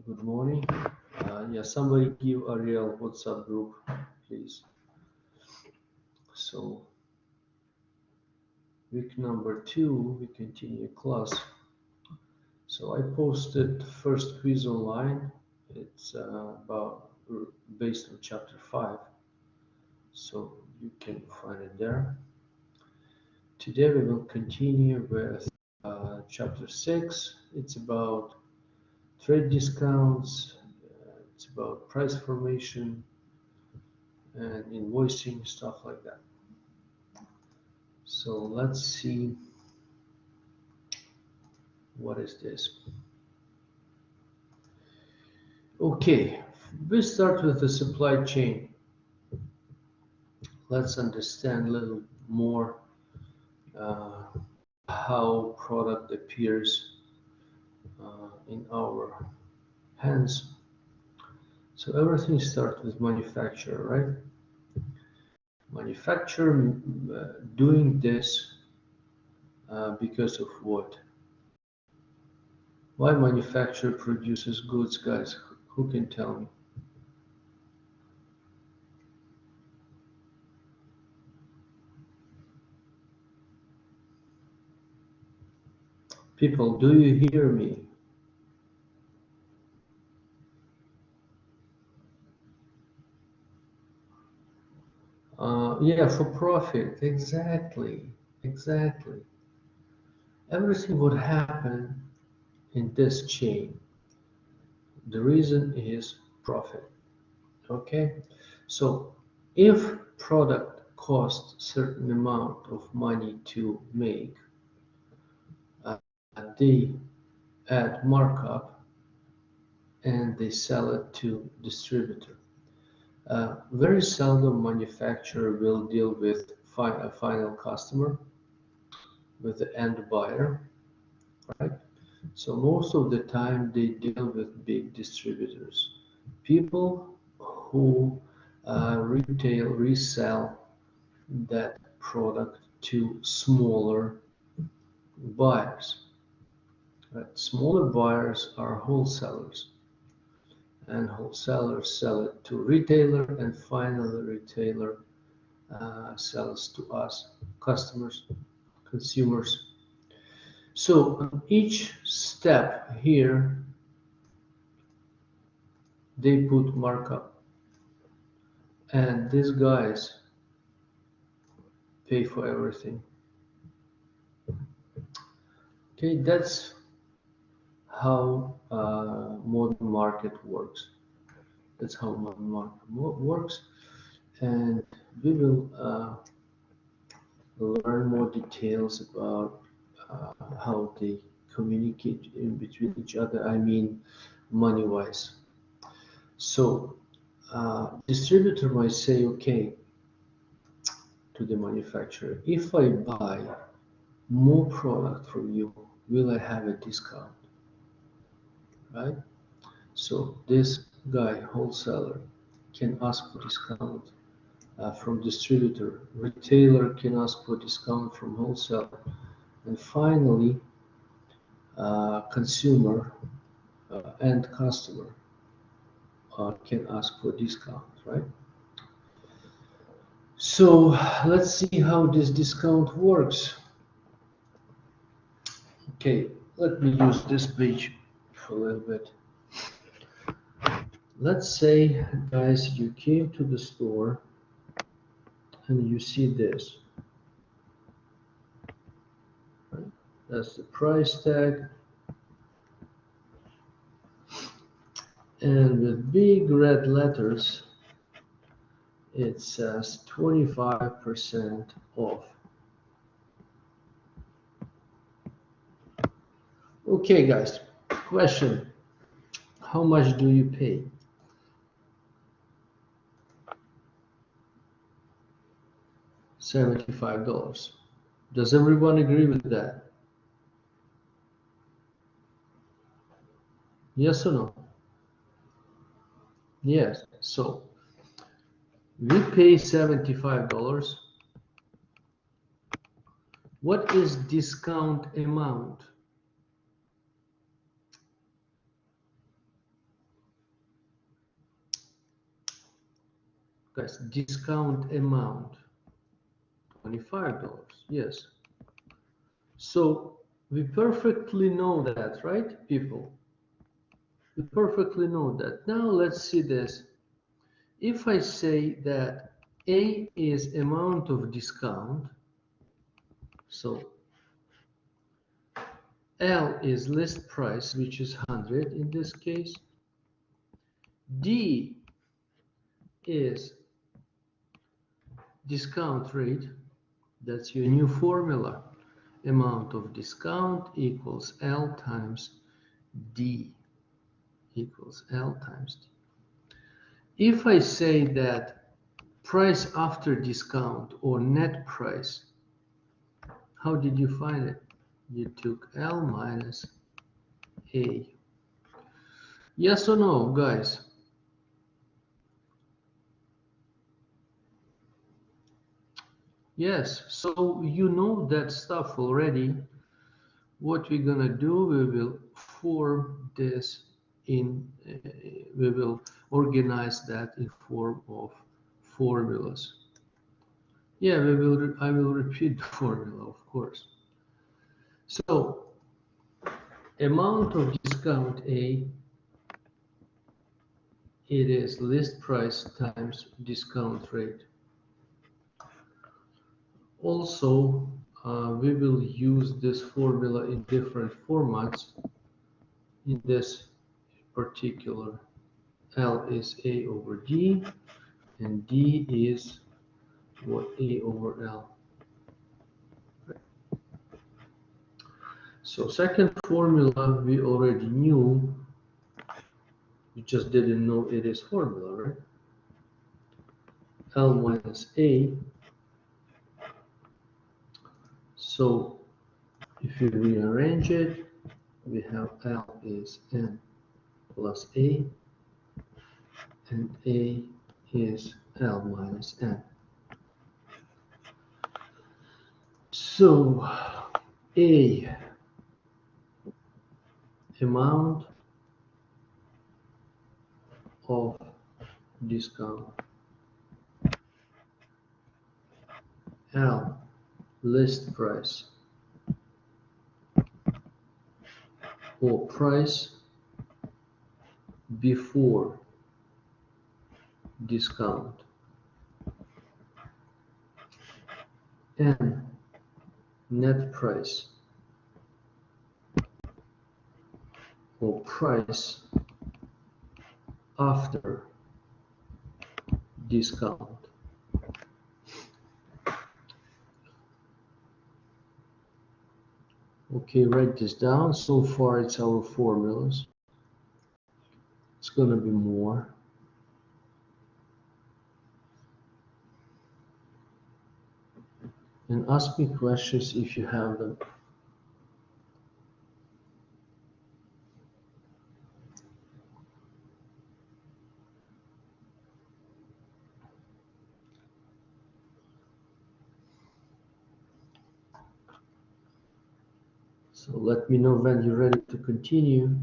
Good morning. Yeah, somebody give Ariel WhatsApp group, please. So, week number 2, we continue class. So I posted first quiz online. It's based on chapter 5. So you can find it there. Today we will continue with chapter 6. It's about trade discounts. It's about price formation and invoicing, stuff like that. So let's see, what is this? Okay, we start with the supply chain. Let's understand a little more how product appears in our hands. So everything starts with manufacturer, right? Manufacturer doing this because of what? Why manufacturer produces goods, guys? Who can tell me? People, do you hear me? Yeah, for profit. Exactly. Exactly. Everything would happen in this chain. The reason is profit. Okay. So if product costs certain amount of money to make, uh, they add markup and they sell it to distributor. Very seldom manufacturer will deal with a final customer, with the end buyer, right? So most of the time they deal with big distributors, people who resell that product to smaller buyers. Right? Smaller buyers are wholesalers, and wholesalers sell it to retailer, and finally retailer sells to us, customers, consumers. So each step here, they put markup, and these guys pay for everything. Okay, that's how modern market works. That's how modern market works, and we will learn more details about how they communicate in between each other. I mean, money-wise. So, distributor might say, okay, to the manufacturer, if I buy more product from you, will I have a discount, right? So this guy, wholesaler, can ask for discount from distributor. Retailer can ask for discount from wholesaler. And finally, consumer and customer can ask for discount, right? So let's see how this discount works. Okay, let me use this page for a little bit. Let's say, guys, you came to the store and you see this. Right? That's the price tag. And with big red letters, it says 25% off. Okay, guys, question. How much do you pay? $75. Does everyone agree with that? Yes or no? Yes. So we pay $75. What is discount amount? guys, discount amount, $25, yes. So we perfectly know that, right, people? We perfectly know that. Now let's see this. If I say that A is amount of discount, so L is list price, which is 100 in this case. D is discount rate. That's your new formula. Amount of discount equals L times D equals L times D. If I say that price after discount or net price, how did you find it? You took L minus A. Yes or no, guys? Yes, so you know that stuff already. What we're gonna do, we will form this in, we will organize that in form of formulas. Yeah, I will repeat the formula, of course. So, amount of discount A, it is list price times discount rate. Also, we will use this formula in different formats. In this particular, L is A over D, and D is what? A over L. So second formula we already knew, you just didn't know it is formula, right? L minus A. So if you rearrange it, we have L is N plus A, and A is L minus N. So A, amount of discount. L, list price or price before discount. N, net price or price after discount. Okay, write this down. So far it's our formulas. It's gonna be more. And ask me questions if you have them. So let me know when you're ready to continue.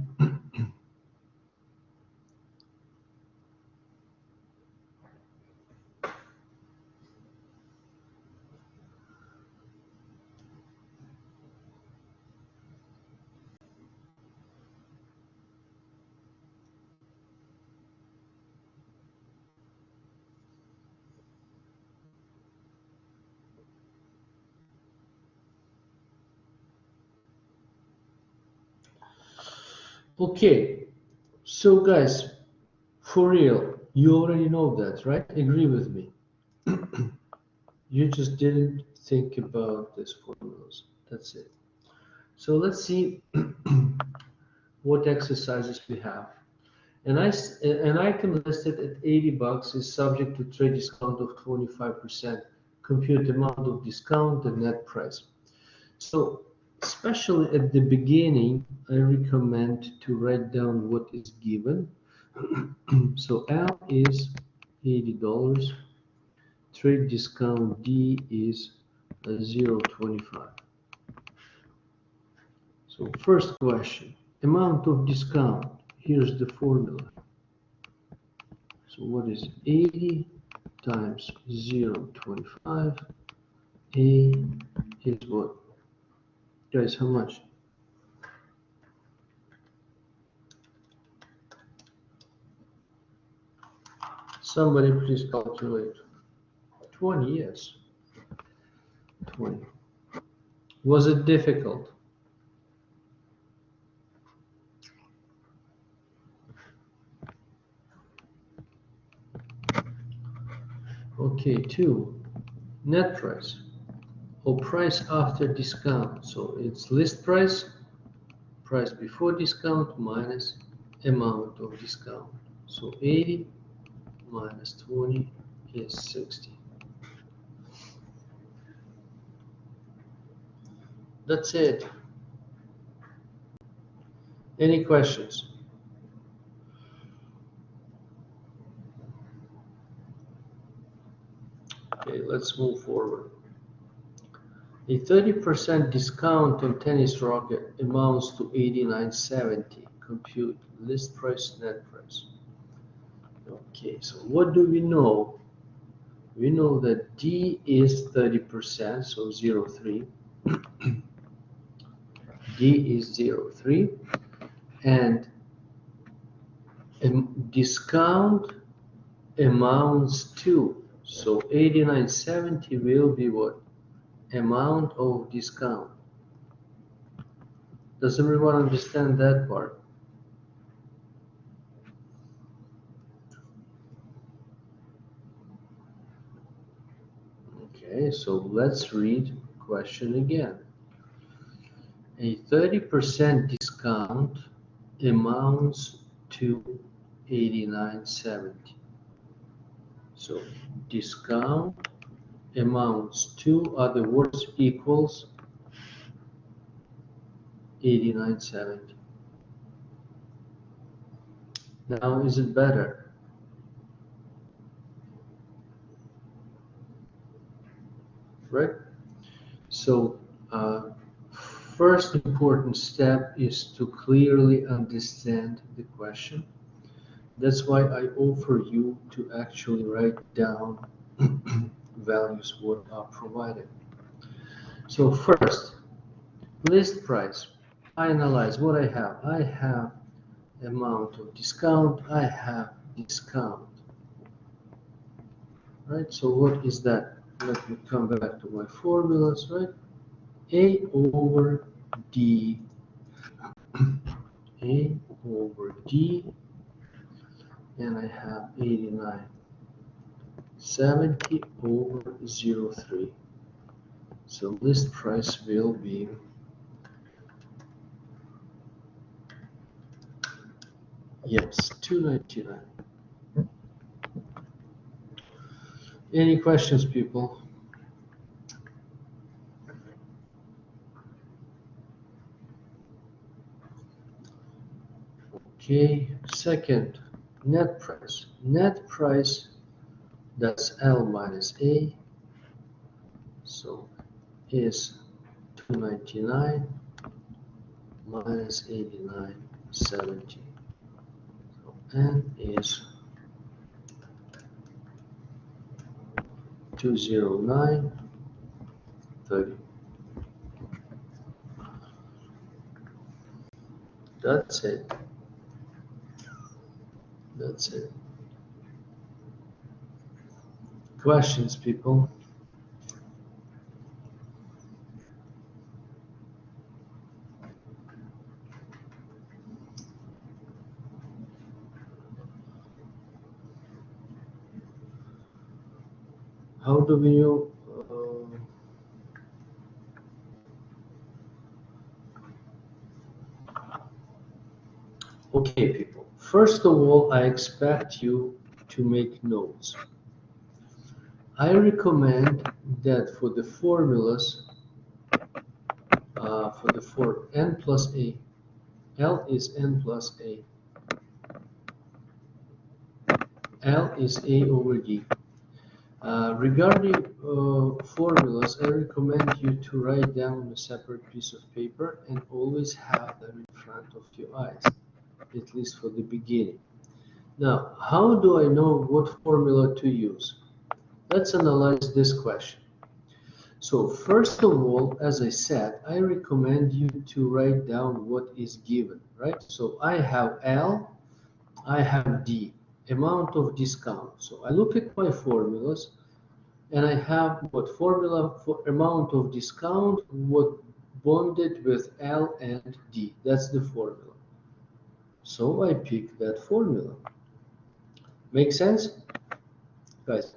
Okay, so guys, for real, you already know that, right? Agree with me. You just didn't think about these formulas. That's it. So let's see what exercises we have. An item listed at 80 bucks is subject to trade discount of 25%. Compute the amount of discount and net price. So, especially at the beginning, I recommend to write down what is given. So L is $80. Trade discount D is 0.25. So first question, amount of discount. Here's the formula. So what is it? 80 times 0.25. A is what? Guys, how much? Somebody please calculate. 20, yes. 20. Was it difficult? Okay, 2. Net price or price after discount. So it's list price, price before discount minus amount of discount. So 80 minus 20 is 60. That's it. Any questions? Okay, let's move forward. A 30% discount on tennis racket amounts to $89.70. Compute list price, net price. Okay, so what do we know? We know that D is 30%, so 0.3. D is 0.3, and discount amounts to, so 89.70 will be what? Amount of discount. Does everyone understand that part? Okay, so let's read question again. A 30% discount amounts to 89.70. So discount amounts to, other words, equals 89.70. Now is it better? Right? So first important step is to clearly understand the question. That's why I offer you to actually write down values what are provided. So first, list price. I analyze what I have. I have amount of discount. I have discount. Right? So what is that? Let me come back to my formulas, right? A over D. A over D, and I have 89.70 over 0.3. So list price will be yes, 2.99. Any questions, people? Okay, second, net price. Net price, that's L minus A, so is 2.99 minus 89.70. So N is 209.30. That's it. That's it. Questions, people? How do we know? Okay, people. First of all, I expect you to make notes. I recommend that for the formulas, for n plus a, L is n plus a, L is a over d. Regarding formulas, I recommend you to write down on a separate piece of paper and always have them in front of your eyes, at least for the beginning. Now, how do I know what formula to use? let's analyze this question. So first of all, as I said, I recommend you to write down what is given, right? So I have L, I have D, amount of discount. So I look at my formulas and I have what formula for amount of discount, what bonded with L and D. That's the formula. So I pick that formula. Make sense? Guys.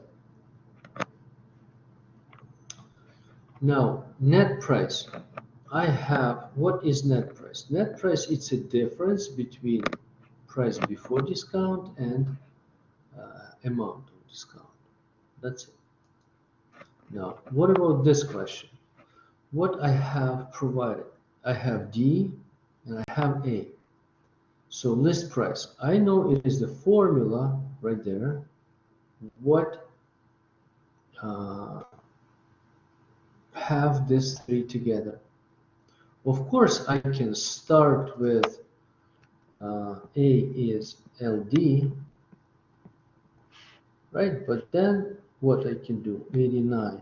Now, net price. I have, what is net price? Net price, it's a difference between price before discount and amount of discount. That's it. Now, what about this question? What I have provided? I have D and I have A. So list price. I know it is the formula right there. What have these three together? Of course, I can start with A is LD, right? But then what I can do, 89,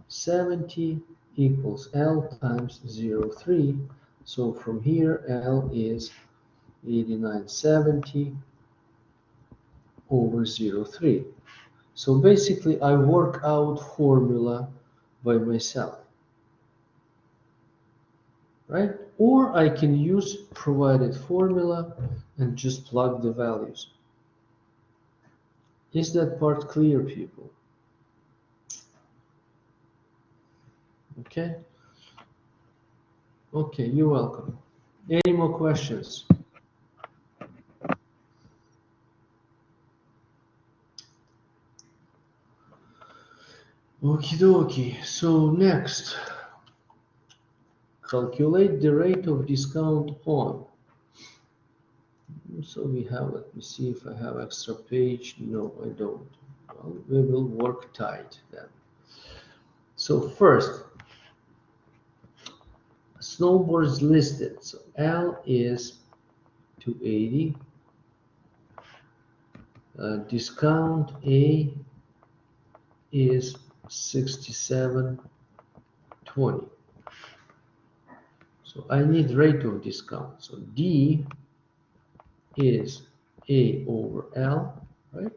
70 equals L times 0.3. So from here, L is 8970 over 0.3. So basically, I work out formula by myself, right? Or I can use provided formula and just plug the values. Is that part clear, people? Okay. Okay, you're welcome. Any more questions? Okie dokie. So next, calculate the rate of discount on. So we have, let me see if I have extra page. No, I don't. Well, we will work tight then. So first, snowboards listed. So L is 280. Discount A is 67.20. So I need rate of discount. So D is A over L, right?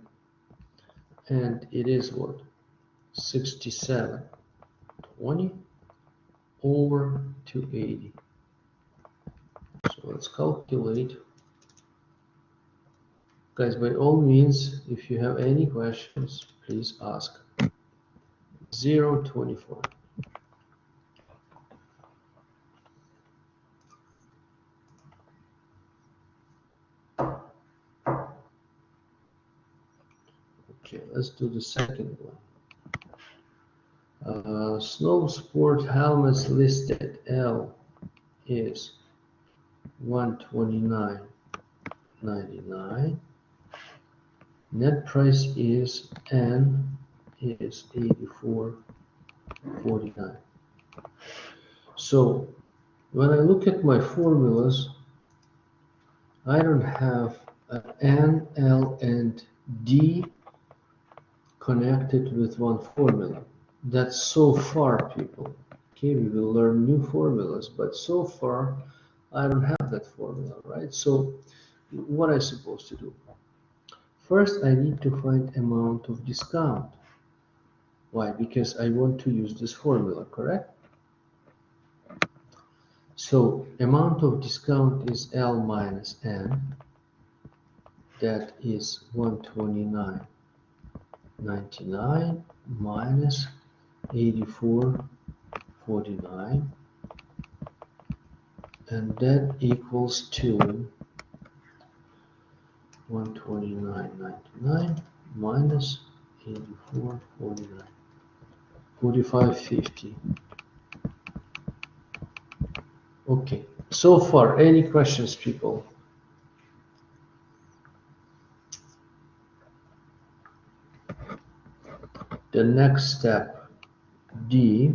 And it is what? 67.20 over 280. So let's calculate. Guys, by all means, if you have any questions, please ask. 0.24. Okay, let's do the second one. Snow sport helmets listed. L is 129.99. Net price is N is 84.49. So when I look at my formulas, I don't have N, L, and D connected with one formula. That's so far, people. Okay, we will learn new formulas, but so far I don't have that formula, right? So what am I supposed to do? First, I need to find amount of discount. Why? Because I want to use this formula, correct? So amount of discount is L minus N. That is 129.99 minus 84.49, and that equals to 129.99 minus 84.49, 45.50. Okay, so far, any questions, people? The next step, D,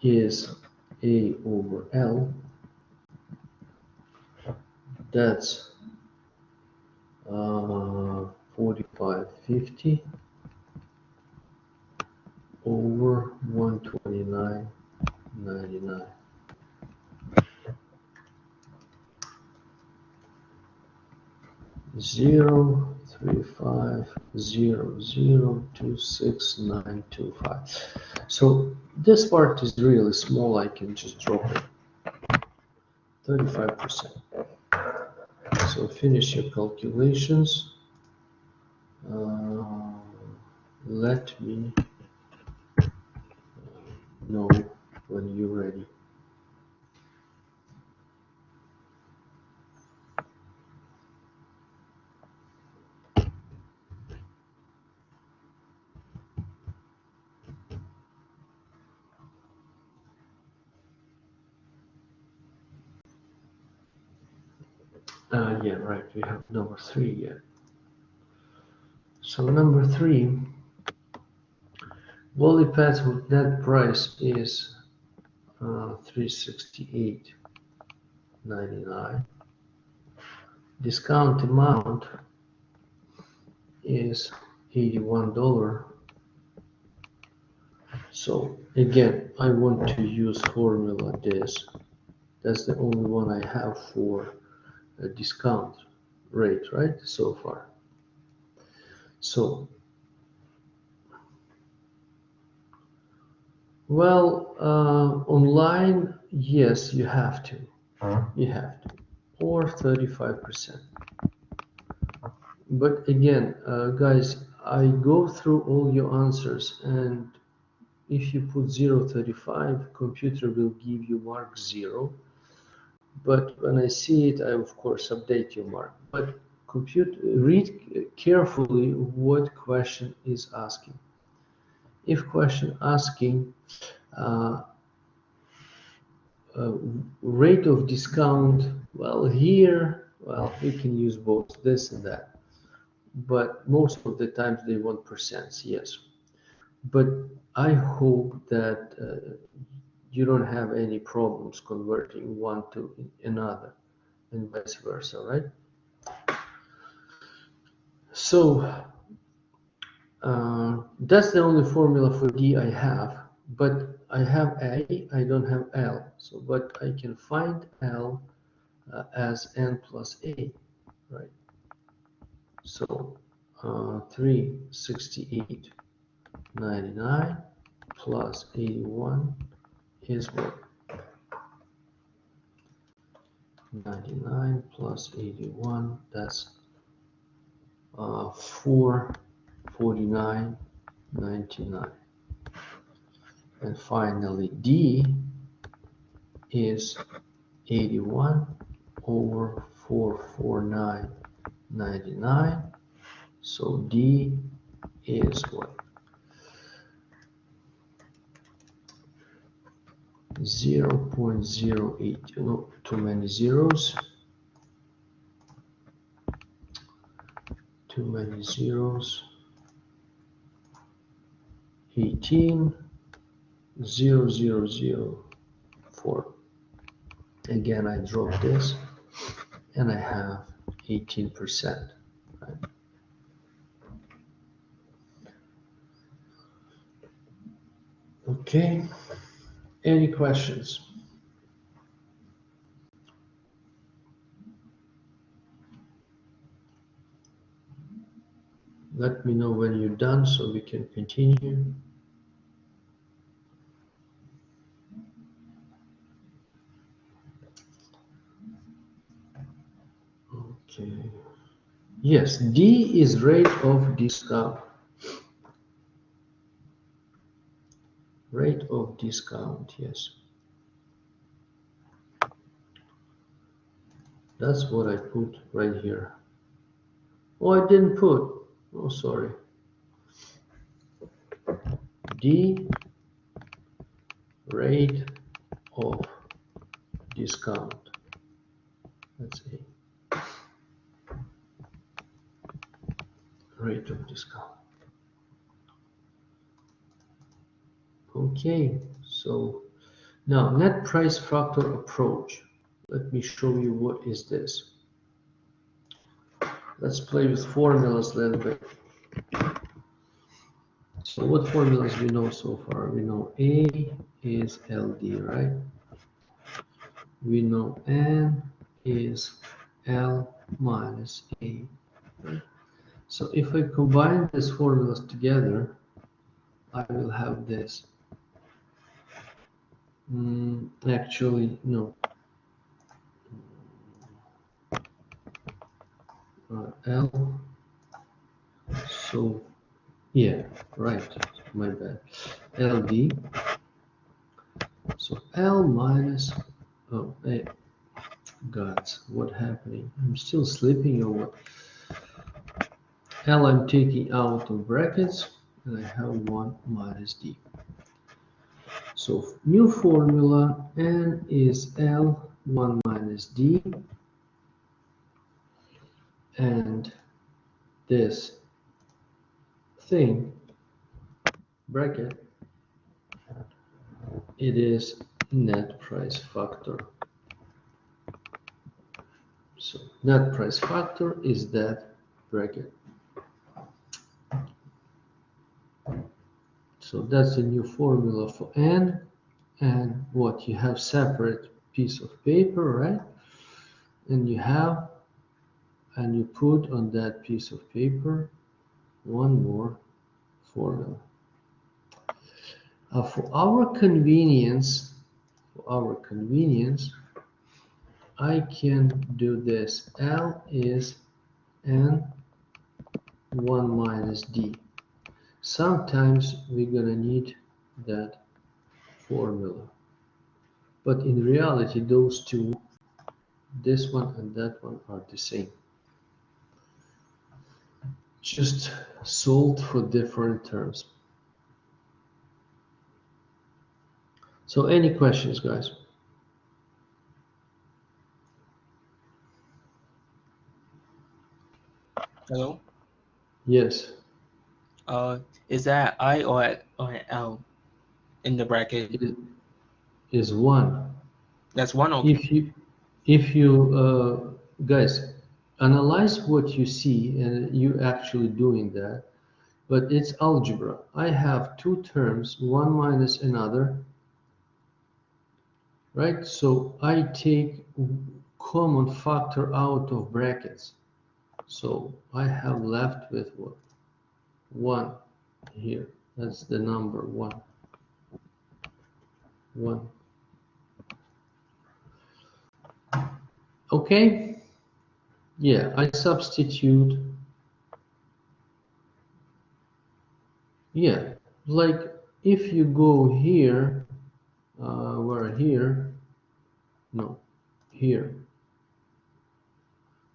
is A over L. That's 45.50 over 129.99. Zero 350026.925. So this part is really small. I can just drop it 35%. So finish your calculations. Let me know when you're ready. Yeah, right. We have number 3 yet. So number 3, Wally Pads with net price is 368.99. Discount amount is $81. So again, I want to use formula this. That's the only one I have for a discount rate, right? So far. So, well, online, yes, you have to. You have to. Or 35%. But again, guys, I go through all your answers, and if you put 0.35, computer will give you mark 0. But when I see it, I of course update your mark. But read carefully what question is asking. If question asking uh, rate of discount, well, here, well, we can use both this and that. But most of the times they want percents, yes. But I hope that you don't have any problems converting one to another and vice versa, right? So that's the only formula for D I have, but I have A, I don't have L. So, but I can find L as N plus A, right? So 368.99 plus 81 is what? 99 plus 81, that's 449.99. And finally, D is 81 over 449.99. So D is what? 0.08. No, too many zeros. Too many zeros. 18.0004. Again, I drop this and I have 18%. Right? Okay, any questions? Let me know when you're done so we can continue. Okay. Yes, D is rate of discount. Rate of discount, yes. That's what I put right here. Oh, I didn't put. Oh, sorry. D rate of discount. Let's see. Rate of discount. Okay, so now net price factor approach. Let me show you what is this. Let's play with formulas a little bit. So what formulas we know so far? We know A is LD, right? We know N is L minus A, right? So if I combine these formulas together, I will have this. Actually, no. L. So, yeah, right. My bad. LD. So L minus. Oh, hey, gods, what happening? I'm still sleeping or what? L I'm taking out of brackets, and I have 1 minus D. So new formula, N is L 1 minus D, and this thing, bracket, it is net price factor. So net price factor is that bracket. So that's a new formula for N, and what you have separate piece of paper, right? And you have, and you put on that piece of paper one more formula. For our convenience, I can do this. L is N 1 minus D. Sometimes we're gonna need that formula. But in reality, those two, this one and that one, are the same. Just solved for different terms. So any questions, guys? Hello? Yes. Is that I or L in the bracket? It is one. That's one, okay. If you guys analyze what you see, and you actually doing that, but it's algebra. I have two terms, one minus another, right? So I take common factor out of brackets. So I have left with what? 1 here. That's the number 1. 1. Okay? Yeah, I substitute. Yeah, like if you go here, where here? No, here.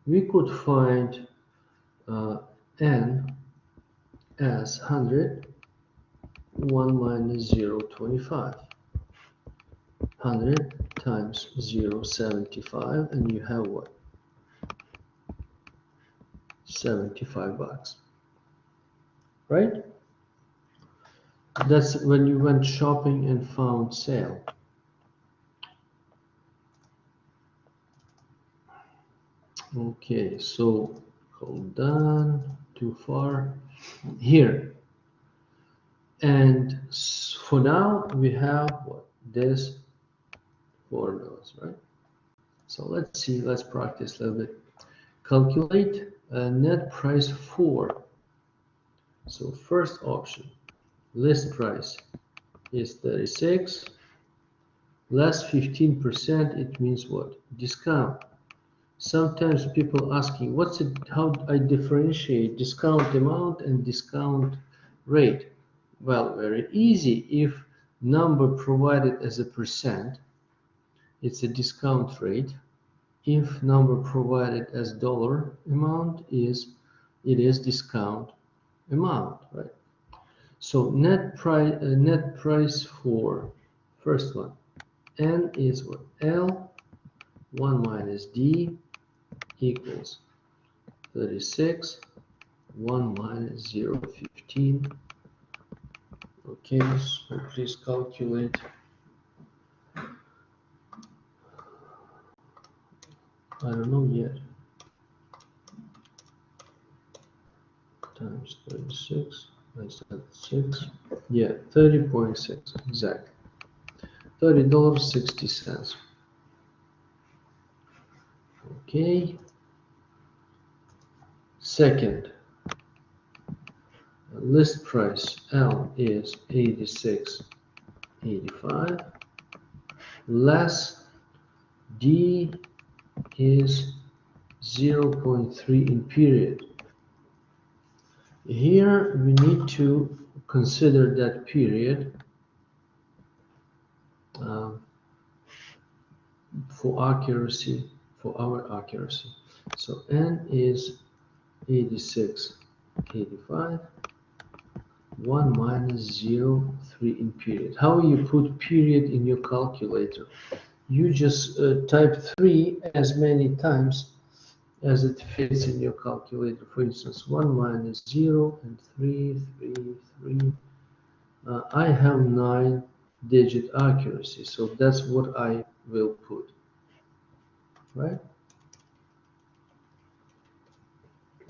We could find n as 100, 1 minus 0, 25. 100 times 0, 75, and you have what? 75 bucks, right? That's when you went shopping and found sale. Okay, so hold on, too far. Here. And for now, we have what? This formulas, right? So let's see, let's practice a little bit. Calculate net price for. So first option, list price is 36, less 15%, it means what? Discount. Sometimes people asking, what's it, how I differentiate discount amount and discount rate? Well, very easy. If number provided as a percent, it's a discount rate. If number provided as dollar amount, it is discount amount, right? So net price for first one, N is what? L 1 minus D equals 36, 1 minus 0, 15. Okay, so please calculate. I don't know yet. Times 36. I said 6. Yeah, 30.6 exactly. $30.60. Okay. Second, list price L is 86.85. Less D is 0.3 in period. Here we need to consider that period for accuracy, for our accuracy. So N is 86.85. 1 minus 0.3 in period. How you put period in your calculator? You just type 3 as many times as it fits in your calculator. For instance, 1 minus 0 and 3, 3, 3. I have 9-digit accuracy, so that's what I will put, right?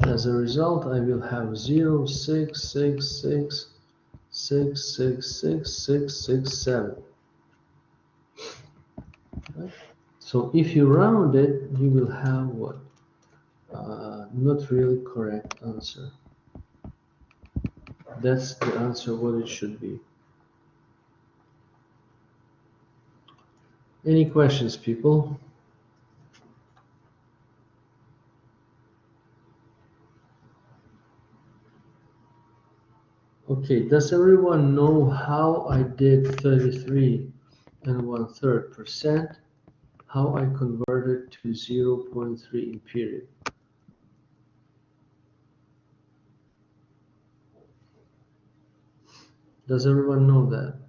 As a result, I will have 0, 6, 6, 6, 6, 6, 6, 6, 6, 7. Right? So if you round it, you will have what? Not really correct answer. That's the answer what it should be. Any questions, people? Okay, does everyone know how I did 33 and 1/3%? How I converted to 0.3 in period? Does everyone know that?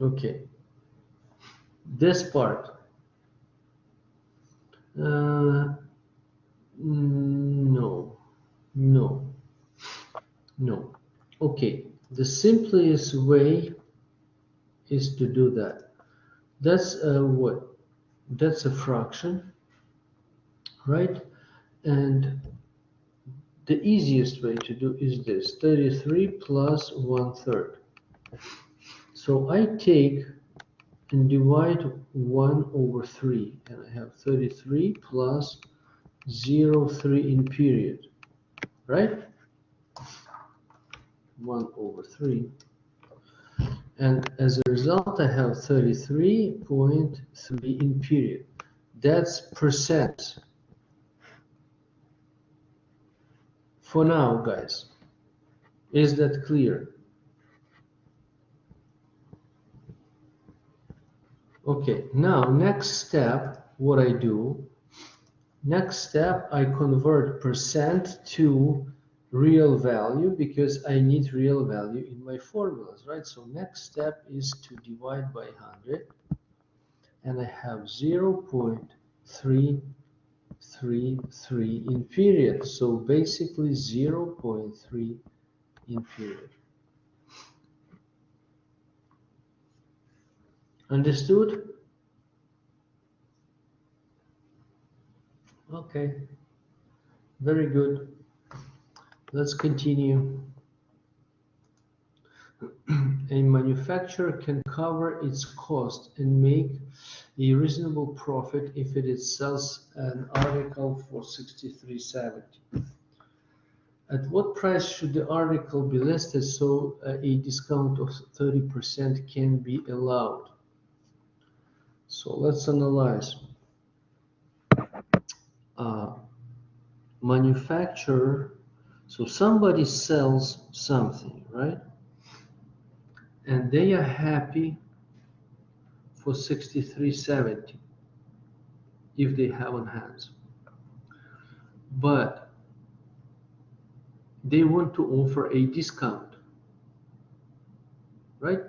Okay, this part. No, no, no. Okay, the simplest way is to do that. That's what? That's a fraction, right? And the easiest way to do is this: 33 plus 1/3. So I take and divide 1/3, and I have 33 plus 0.3 in period, right? 1/3. And as a result, I have 33.3 in period. That's percent. For now, guys. Is that clear? Okay, now next step, what I do, next step, I convert percent to real value because I need real value in my formulas, right? So next step is to divide by 100, and I have 0.333 in period. So basically 0.3 in period. Understood? Okay, very good. Let's continue. A manufacturer can cover its cost and make a reasonable profit if it sells an article for $63.70. At what price should the article be listed so a discount of 30% can be allowed? So let's analyze. Manufacturer, so somebody sells something, right? And they are happy for $63.70 if they have on hands. But they want to offer a discount, right?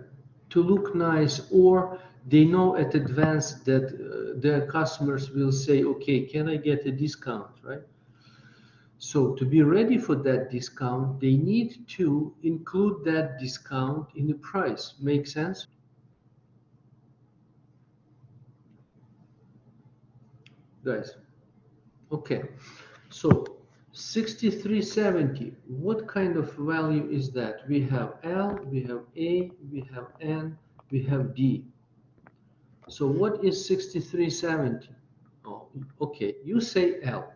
To look nice, or they know at advance that their customers will say, okay, can I get a discount, right? So to be ready for that discount, they need to include that discount in the price. Make sense? Guys, okay. So 6370, what kind of value is that? We have L, we have A, we have N, we have D. So what is 6370? Oh, okay, you say L.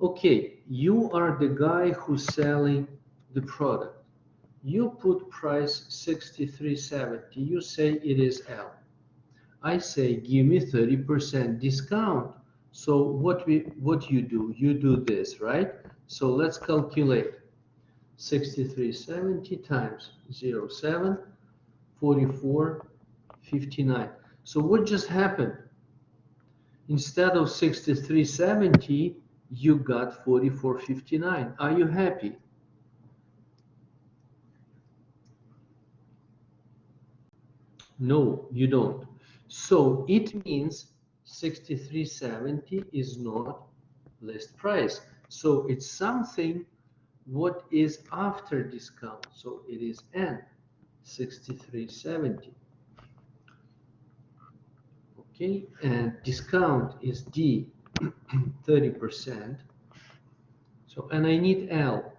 Okay, you are the guy who's selling the product. You put price 6370. You say it is L. I say give me 30% discount. So what you do? You do this, right? So let's calculate 6370 times 0.7, 44.59. So what just happened? Instead of 6370, you got 44.59. Are you happy? No, you don't. So it means 6370 is not list price. So it's something what is after discount. So it is N, 6370. Okay, and discount is D, 30%. So, and I need L.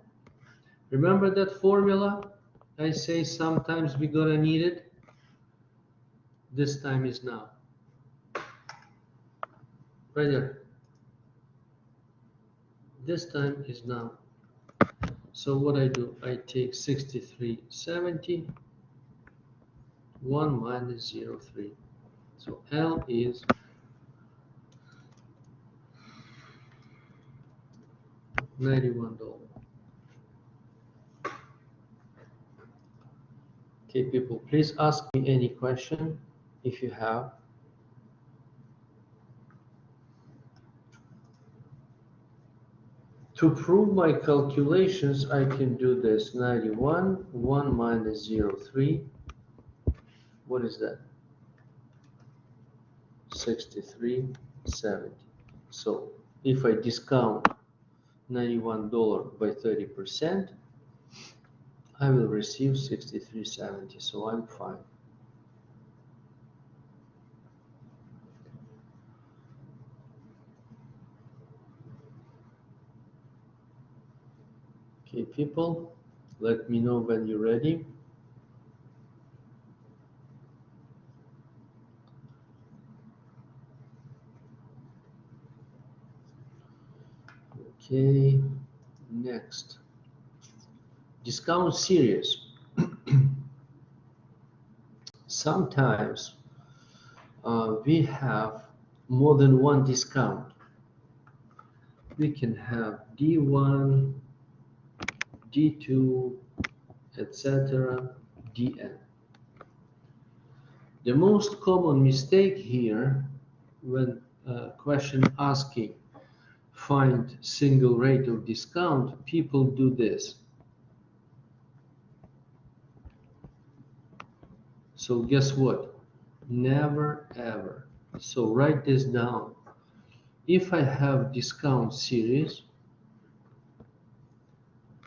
Remember that formula? I say sometimes we're gonna need it. This time is now. Right there. This time is now. So what I do, I take 6370, 1 minus 0.3. So L is $91. Okay, people, please ask me any question if you have. To prove my calculations, I can do this. 91, 1 minus 0.3. What is that? 63.70. So if I discount $91 by 30%, I will receive 63.70. So I'm fine. Okay, people, let me know when you're ready. Okay, next. Discount series. Sometimes we have more than one discount. We can have D1, D2, etc., Dn. The most common mistake here when question asking find single rate of discount, people do this. So guess what? Never ever. So write this down. If I have discount series,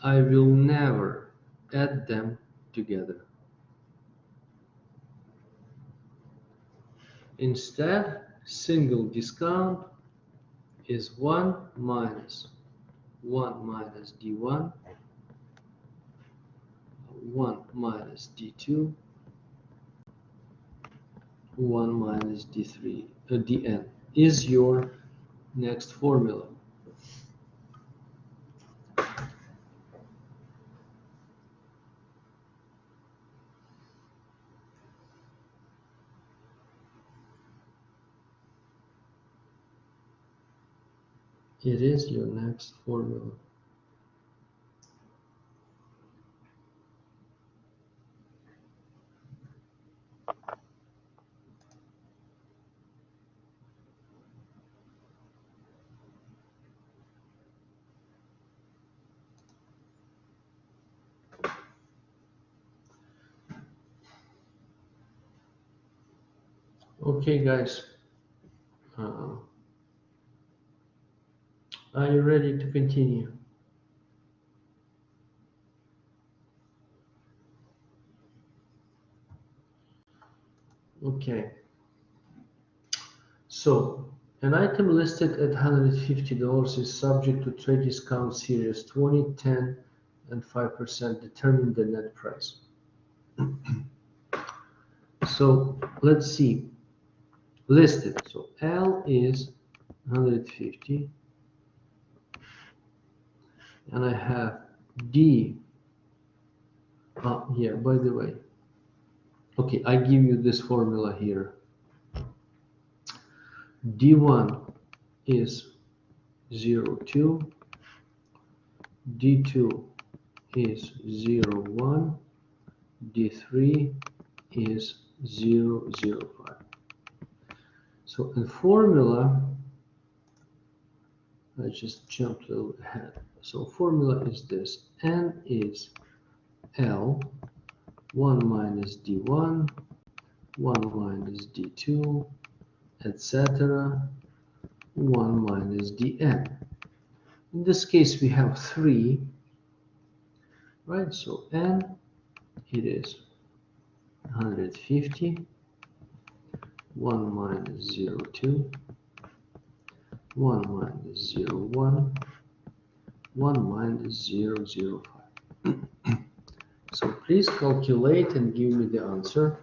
I will never add them together. Instead, single discount is 1 minus D1, 1 minus D2, 1 minus D3, Dn is your next formula. It is your next formula. Okay, guys. Are you ready to continue? Okay. So An item listed at $150 is subject to trade discount series 20, 10, and 5%. Determine the net price. So let's see. Listed. So L is 150, and I have D. Yeah, by the way. Okay, I give you this formula here. D1 is 0.2, D2 is 0.1, D3 is 0.05. So in formula, I just jumped a little ahead. So formula is this: N is L, 1 minus D1, 1 minus D2, etc., 1 minus Dn. In this case, we have 3, right? So N, it is 150, 1 minus 0.2, 1 minus 0.1, 1 minus 0.05. So please calculate and give me the answer.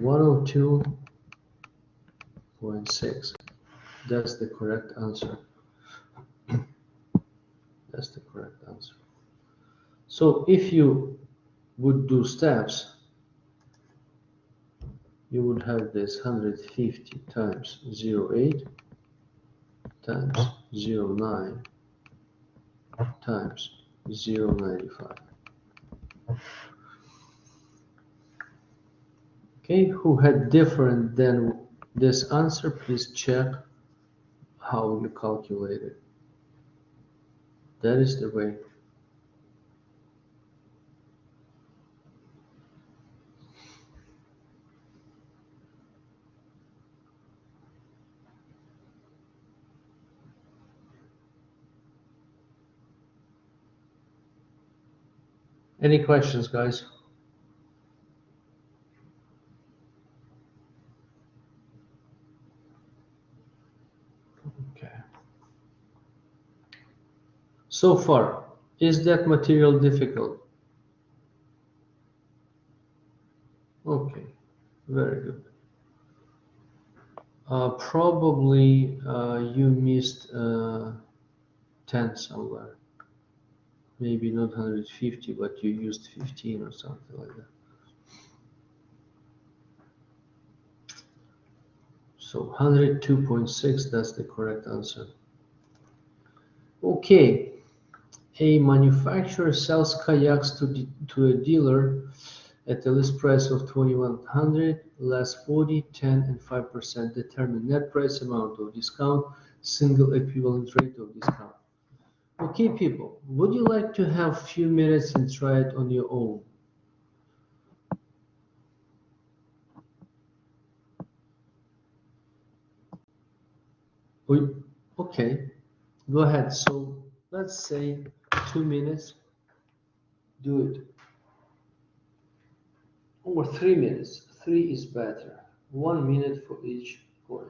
$102.6. That's the correct answer. That's the correct answer. So if you would do steps, you would have this 150 times 0.8 times 0.9 times 0.95. Okay, who had different than this answer, please check how you calculate it. That is the way. Any questions, guys? Okay. So far, is that material difficult? Okay, very good. Probably you missed 10 somewhere. Maybe not 150, but you used 15 or something like that. So 102.6, that's the correct answer. Okay, a manufacturer sells kayaks to a dealer at a list price of 2,100 less 40, 10, and 5%. Determine net price amount of discount, single equivalent rate of discount. Okay, people, would you like to have a few minutes and try it on your own? Okay, go ahead. So let's say 2 minutes. Do it. Or 3 minutes. 3 is better. 1 minute for each point.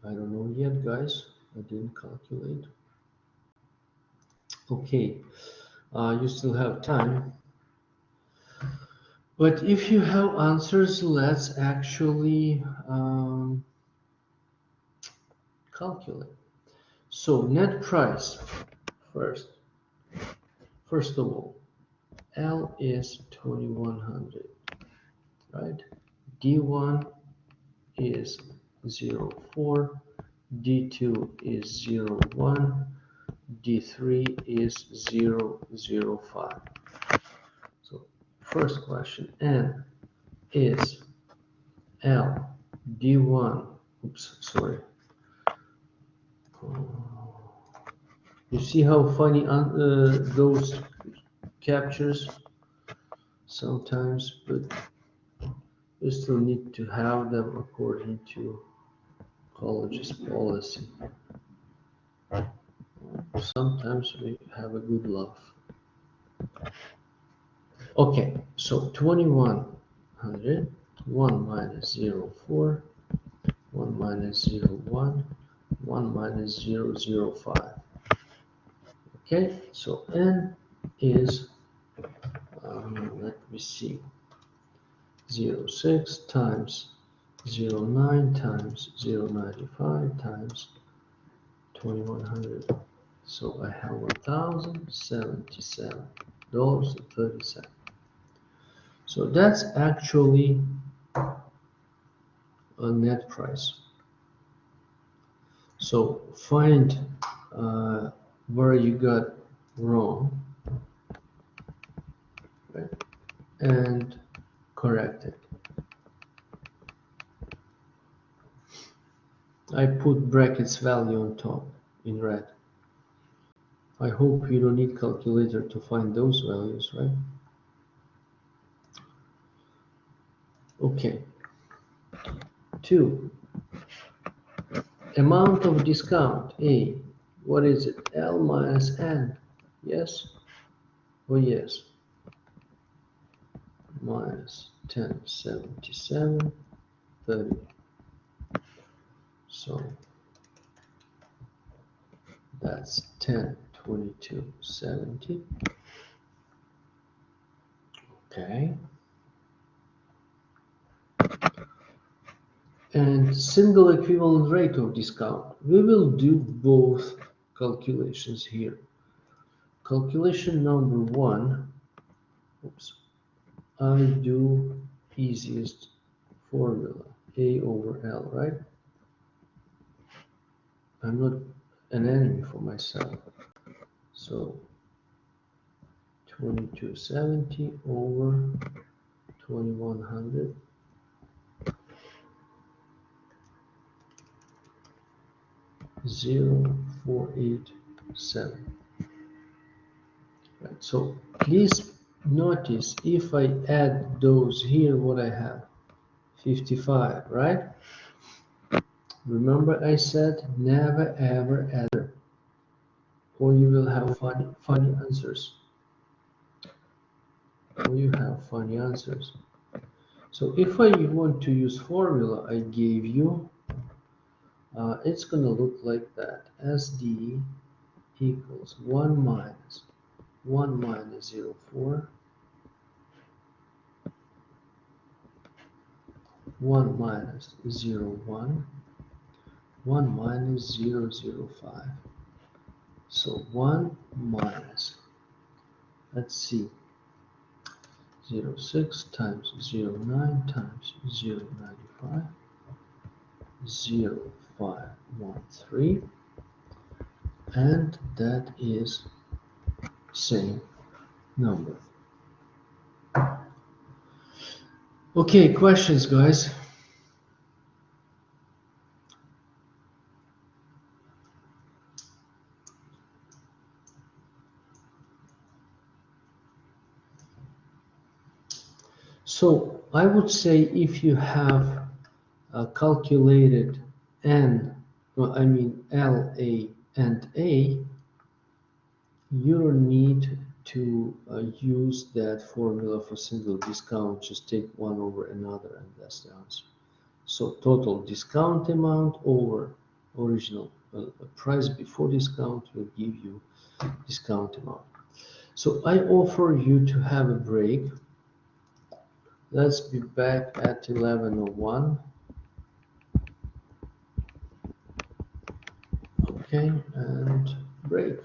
I don't know yet, guys. I didn't calculate. Okay, you still have time. But if you have answers, let's actually calculate. So net price first. First of all, L is 2100, right? D1 is 0.4, D2 is 0.1, D3 is 0.05. So first question, N is L, D1, oops, sorry. You see how funny those captures sometimes, but you still need to have them according to college's policy. Sometimes we have a good laugh. Okay, so 2100, 1 minus 0.4, 1 minus 0.1, 1 minus 0.05. Okay, so N is, let me see, 0.6 times 0.9 times 0.95 times 2100. So I have $1,077.30. So that's actually a net price. So find where you got wrong, right? And correct it. I put brackets value on top in red. I hope you don't need calculator to find those values, right? Okay. 2. Amount of discount, A. What is it? L minus N. Yes? Oh, yes. Minus 1077.30. So that's 1022.70. Okay. And single equivalent rate of discount. We will do both calculations here. Calculation number 1. Oops. I do easiest formula, A over L, right? I'm not an enemy for myself. So 2270 over 2100 0.487. Right. So please notice if I add those here, what I have 55, right? Remember I said never ever add, or you will have funny answers. Or you have funny answers. So if I want to use formula I gave you, it's going to look like that. SD equals 1 minus 0.4, 1 minus 0.1, 1 minus 0.05. So 1 minus, let's see, 0.6 times 0.9 times 0.95, 0.513, and that is same number. Okay, questions, guys? So I would say if you have calculated N, well, I mean L, A, and A, you don't need to use that formula for single discount. Just take one over another, and that's the answer. So total discount amount over original price before discount will give you discount amount. So I offer you to have a break. Let's be back at 11:01. Okay, and break.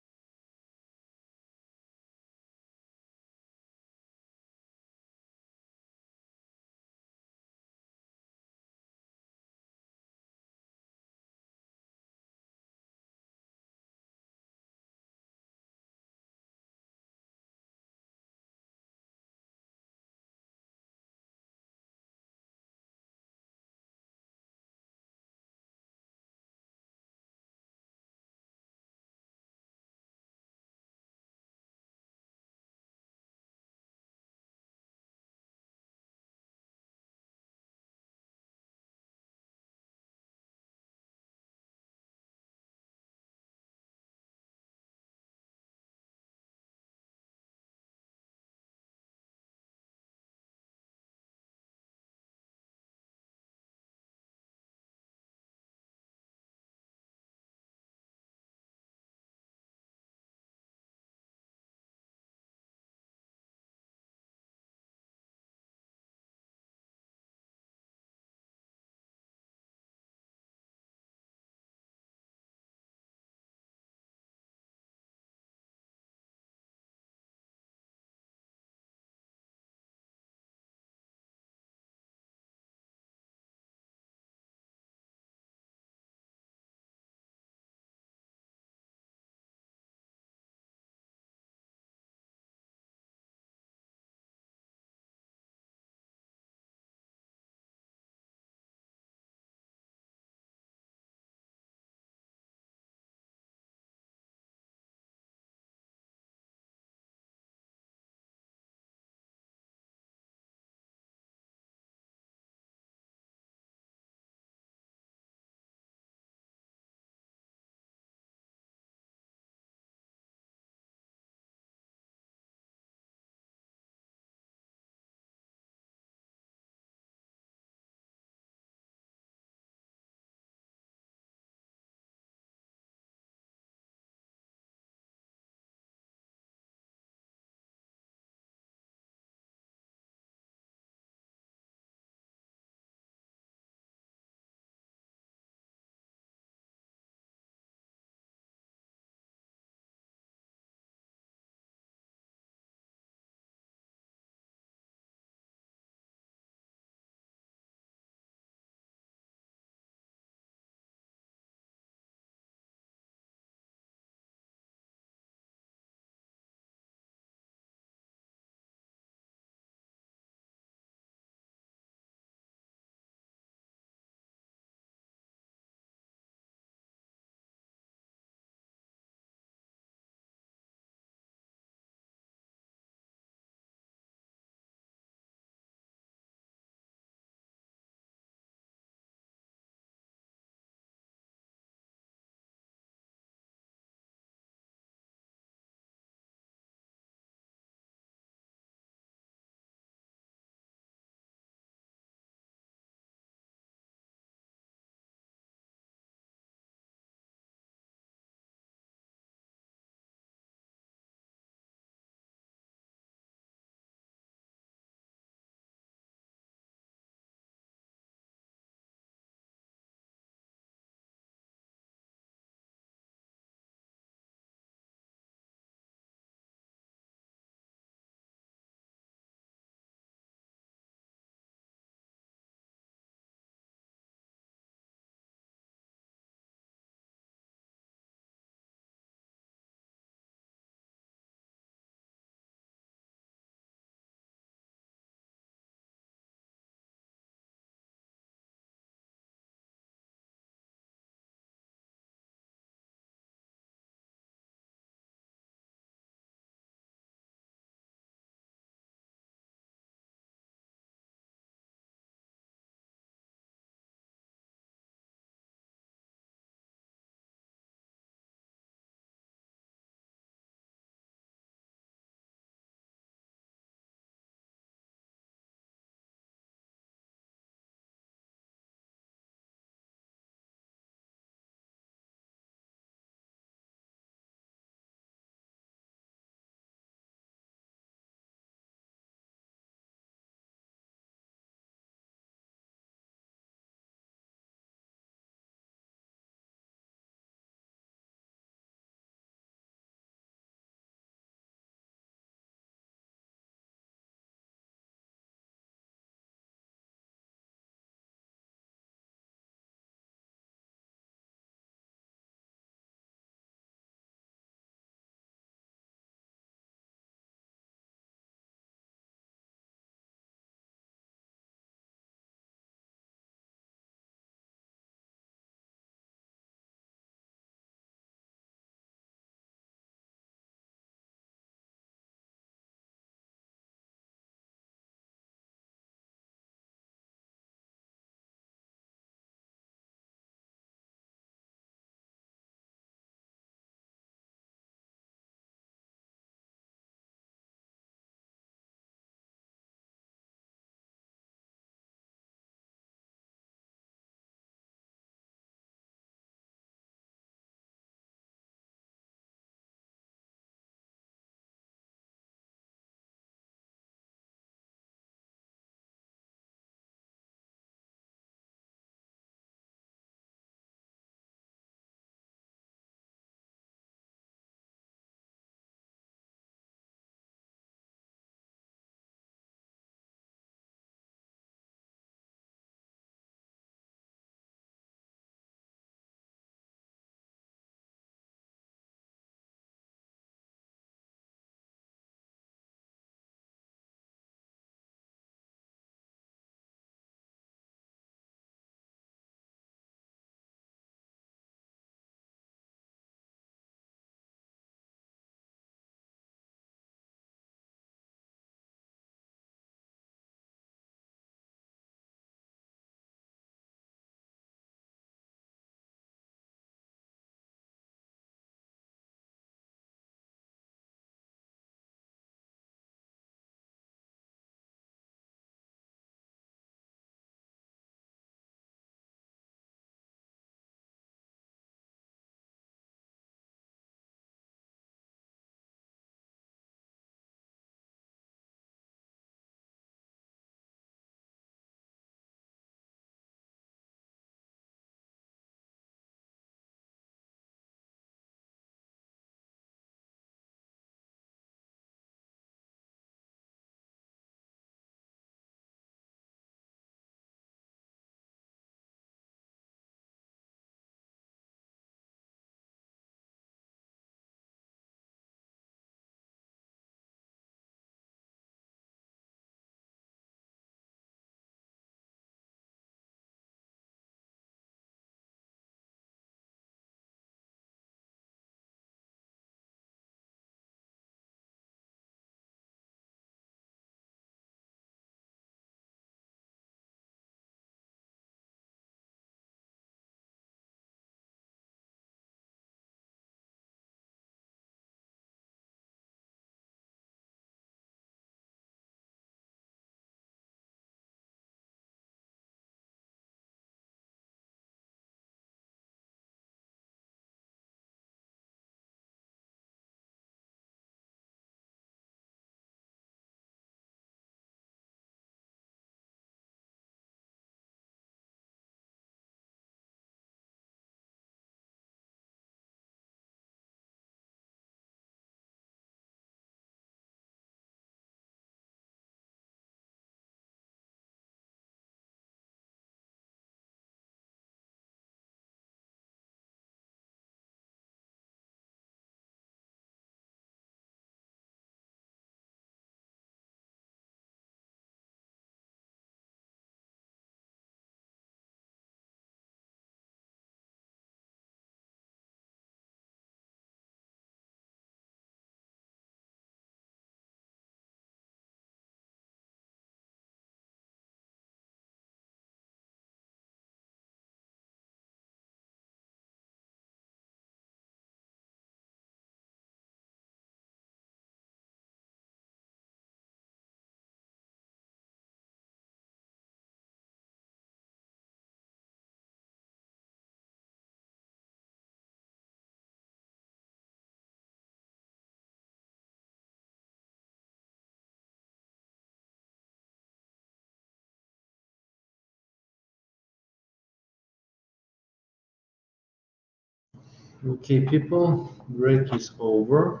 Okay, people, break is over.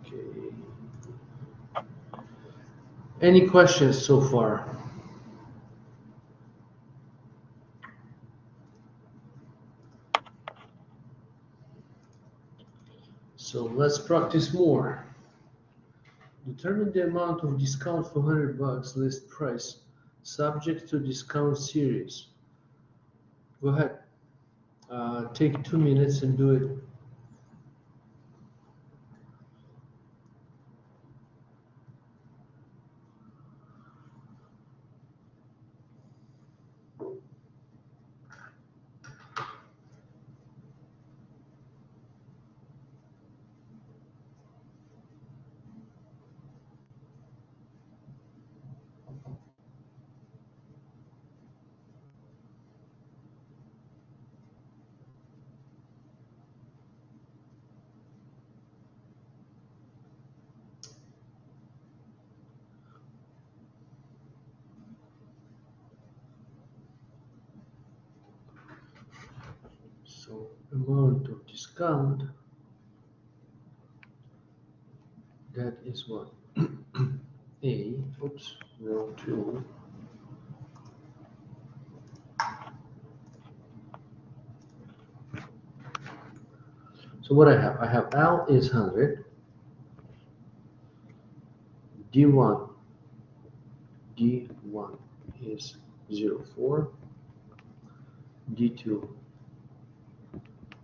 Okay. Any questions so far? So let's practice more. Determine the amount of discount for $100 list price, subject to discount series. Go ahead. Take 2 minutes and do it. So amount of discount, that is what? A, oops, wrong tool. So what I have L is 100, D1 is 0.4, D2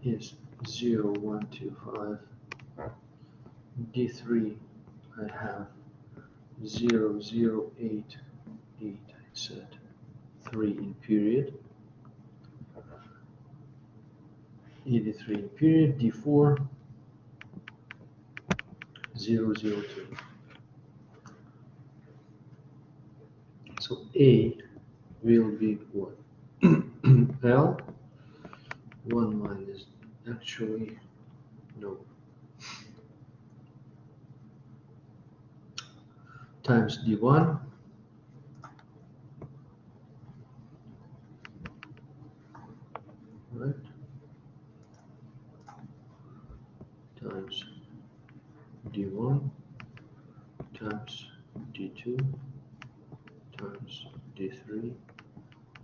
is 0.125, D3 I have 0.088, I said 3 in period, ED3 in period, D4 0.02. So A will be what? L 1 minus, actually, no, times D1 right, times D1 times D2 times D3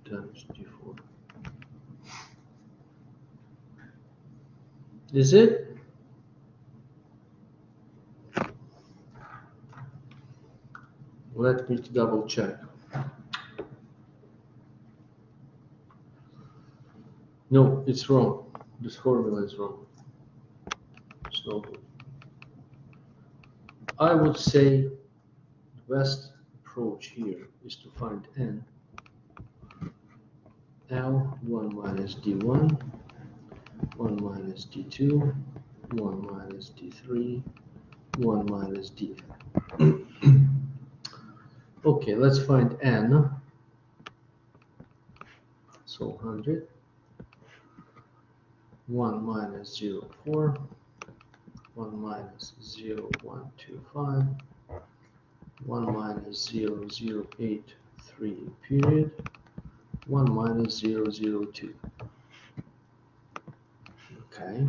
times D4. Is it? Let me double check. No, it's wrong. This formula is wrong. It's no good. I would say the best approach here is to find N. L 1 minus D1, 1 minus D2, 1 minus D3, 1 minus D. Okay, let's find N. So 100, 1 minus 0.4, 1 minus 0.125, 1 minus 0.083 period, 1 minus 0.02. Okay.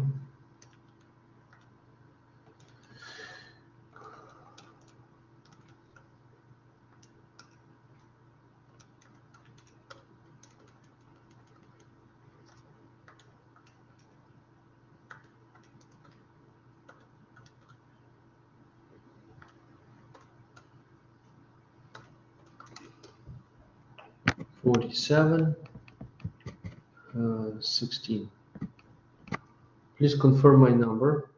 $47, 16. Please confirm my number.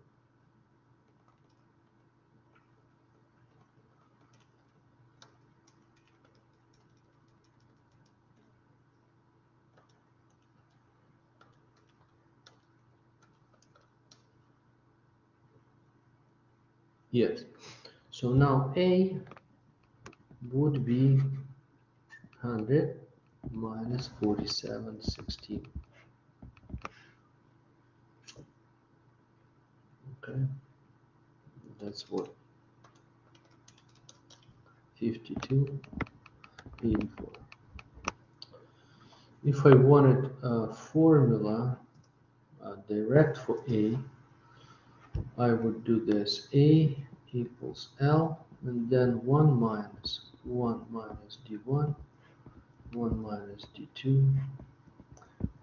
Yes. So now A would be 100 minus 47, 16. Okay. That's what? 52, 84. if I wanted a formula direct for A, I would do this. A equals L, and then 1 minus D1, 1 minus D2,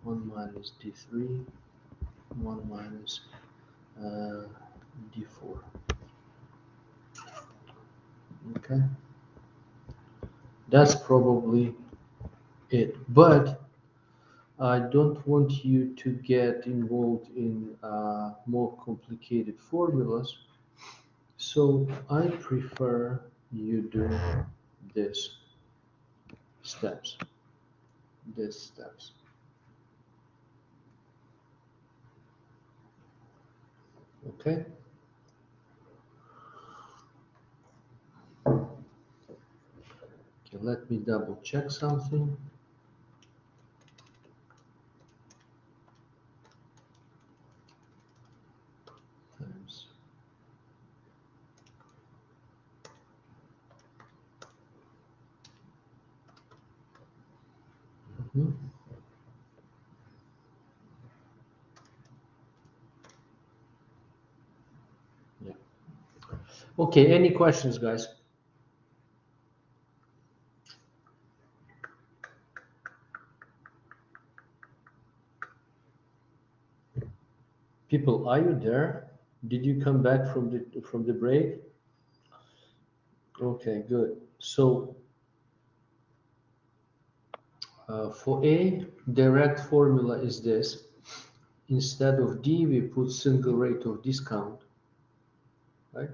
1 minus D3, 1 minus D4. Okay, that's probably it. But I don't want you to get involved in more complicated formulas, so I prefer you do this steps, these steps. Okay. Okay, let me double check something. Times. Mhm. Yeah. Okay, any questions, guys? People, are you there? Did you come back from the break? Okay, good. So for A, direct formula is this. Instead of D, we put single rate of discount, right?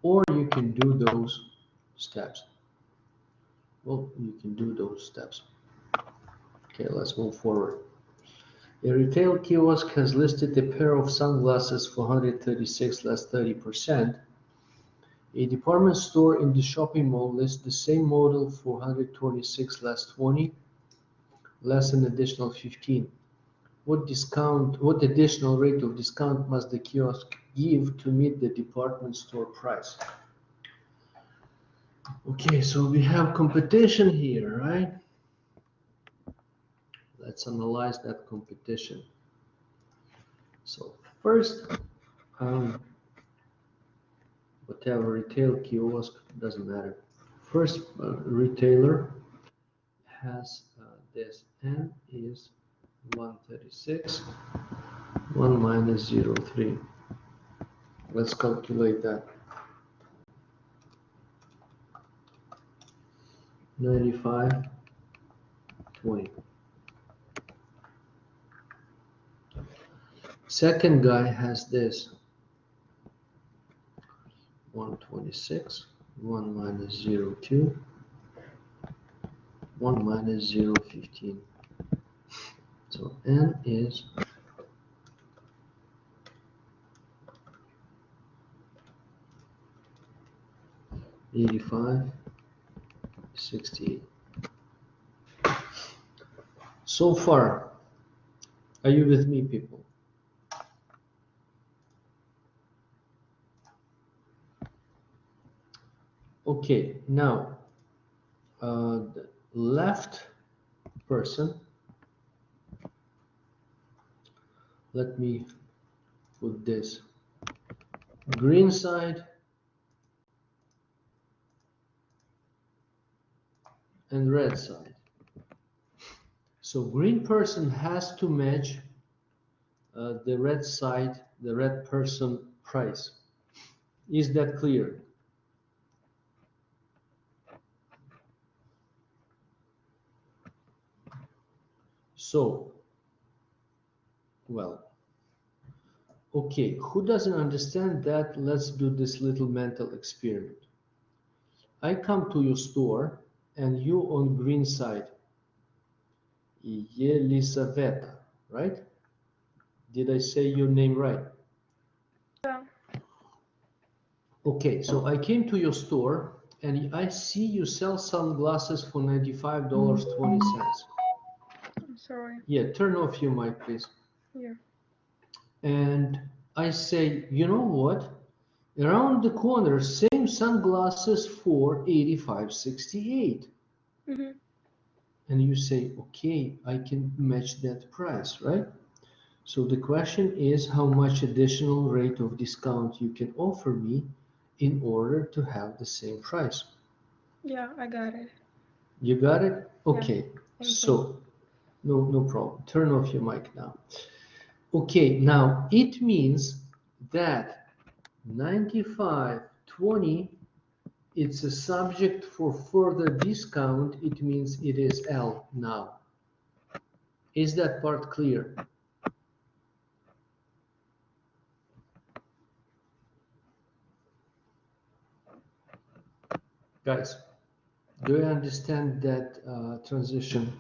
Or you can do those steps. Well, you can do those steps. Okay, let's move forward. A retail kiosk has listed a pair of sunglasses for 136 less 30%. A department store in the shopping mall lists the same model for 126 less 20, less an additional 15. What additional rate of discount must the kiosk give to meet the department store price? Okay, so we have competition here, right? Let's analyze that competition. So first, whatever retail kiosk, doesn't matter. First retailer has this n is 136, 1 minus 0.3. Let's calculate that. 95, 20. Second guy has this 126, 1 minus 0.2, 1 minus 0.15. So n is 85, 68. So far, are you with me, people? Okay, now the left person, let me put this green side and red side. So green person has to match the red side, the red person price. Is that clear? So, well, okay, who doesn't understand that? Let's do this little mental experiment. I come to your store and you on green side, Yelisaveta, right? Did I say your name right? Yeah. Okay, so I came to your store and I see you sell sunglasses for $95.20. I'm sorry. Yeah, turn off your mic, please. Yeah. And I say, you know what? Around the corner, same sunglasses for $85.68. Mm-hmm. and you say, okay, I can match that price, right? So the question is how much additional rate of discount you can offer me in order to have the same price. Yeah, I got it. You got it? Yeah, Okay, thank you. so no problem. Turn off your mic now. Okay, now it means that 95.20, it's a subject for further discount. It means it is L now. Is that part clear? Guys, do you understand that transition?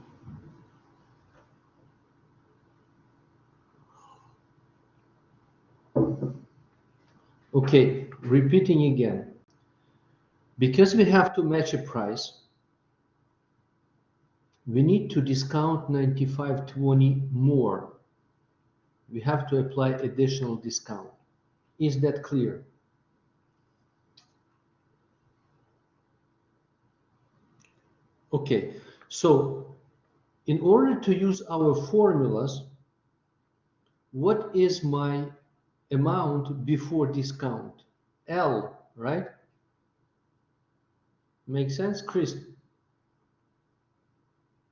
Okay, repeating again. Because we have to match a price, we need to discount 95.20 more. We have to apply additional discount. Is that clear? Okay, so in order to use our formulas, what is my amount before discount? L, right? Make sense, Chris?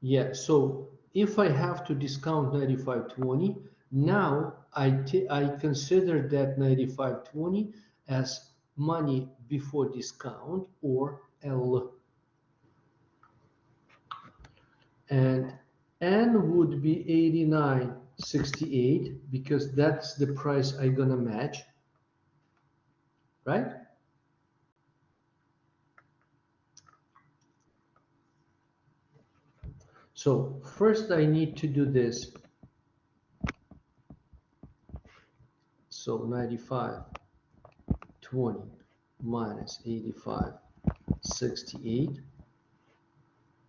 Yeah, so if I have to discount 95.20, now I consider that 95.20 as money before discount, or L. And N would be 89.68 because that's the price I'm gonna match, right? So first I need to do this. So 95.20 minus 85.68.